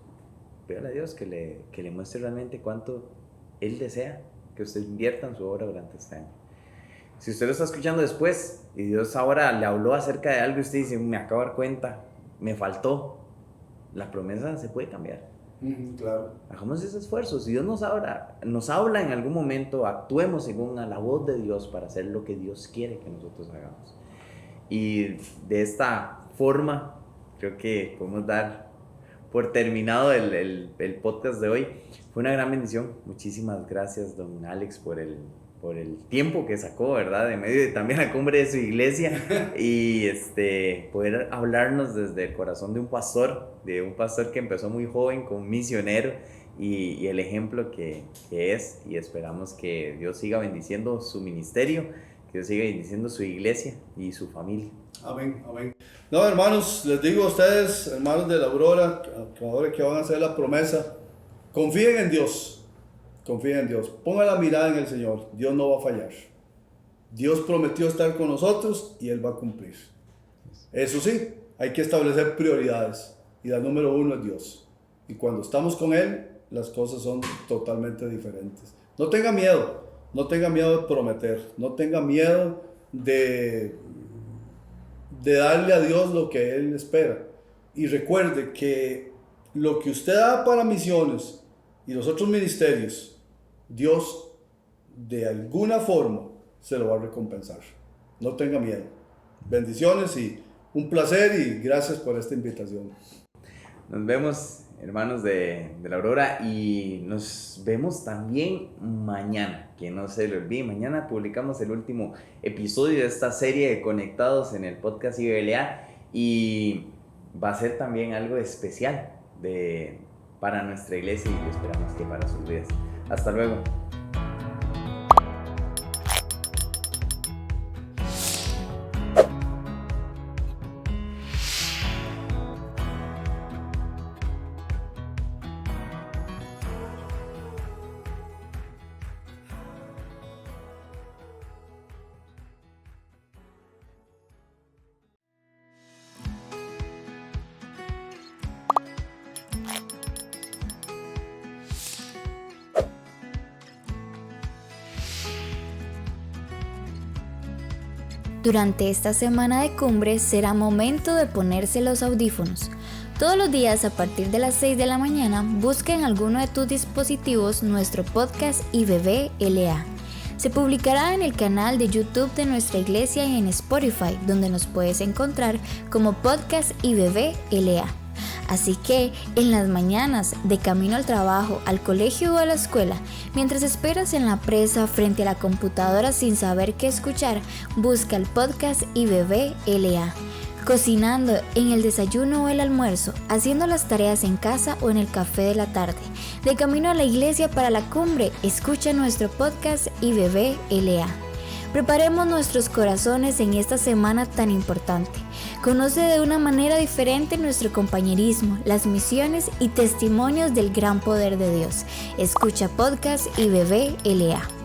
Pídale a Dios que le muestre realmente cuánto Él desea que usted invierta en su obra durante este año. Si usted lo está escuchando después y Dios ahora le habló acerca de algo y usted dice, me acabo de dar cuenta, me faltó, la promesa se puede cambiar. Claro. Hagamos ese esfuerzo. Si Dios nos habla en algún momento, actuemos según a la voz de Dios para hacer lo que Dios quiere que nosotros hagamos. Y de esta forma, creo que podemos dar por terminado el podcast de hoy. Fue una gran bendición. Muchísimas gracias, don Alex, por el por el tiempo que sacó, ¿verdad? De medio de también la cumbre de su iglesia y poder hablarnos desde el corazón de un pastor que empezó muy joven como misionero y el ejemplo que es, y esperamos que Dios siga bendiciendo su ministerio, que Dios siga bendiciendo su iglesia y su familia. Amén, amén. No, hermanos, les digo a ustedes, hermanos de la Aurora, ahora que van a hacer la promesa, confíen en Dios, pongan la mirada en el Señor, Dios no va a fallar. Dios prometió estar con nosotros y Él va a cumplir. Eso sí, hay que establecer prioridades y la número 1 es Dios. Y cuando estamos con Él, las cosas son totalmente diferentes. No tenga miedo de prometer, no tenga miedo de darle a Dios lo que Él espera. Y recuerde que lo que usted da para misiones y los otros ministerios, Dios de alguna forma se lo va a recompensar. No tenga miedo. Bendiciones y un placer y gracias por esta invitación. Nos vemos, hermanos de la Aurora, y nos vemos también mañana, que no se lo olvide. Mañana publicamos el último episodio de esta serie de Conectados en el podcast IBLA, y va a ser también algo especial para nuestra iglesia y esperamos que para sus vidas. Hasta luego. Durante esta semana de cumbre será momento de ponerse los audífonos. Todos los días a partir de las 6 de la mañana busca en alguno de tus dispositivos nuestro podcast IBBLA. Se publicará en el canal de YouTube de nuestra iglesia y en Spotify, donde nos puedes encontrar como podcast IBBLA. Así que en las mañanas, de camino al trabajo, al colegio o a la escuela, mientras esperas en la presa frente a la computadora sin saber qué escuchar, busca el podcast IBBLA. Cocinando, en el desayuno o el almuerzo, haciendo las tareas en casa o en el café de la tarde, de camino a la iglesia para la cumbre, escucha nuestro podcast IBBLA. Preparemos nuestros corazones en esta semana tan importante. Conoce de una manera diferente nuestro compañerismo, las misiones y testimonios del gran poder de Dios. Escucha podcast IBBLA.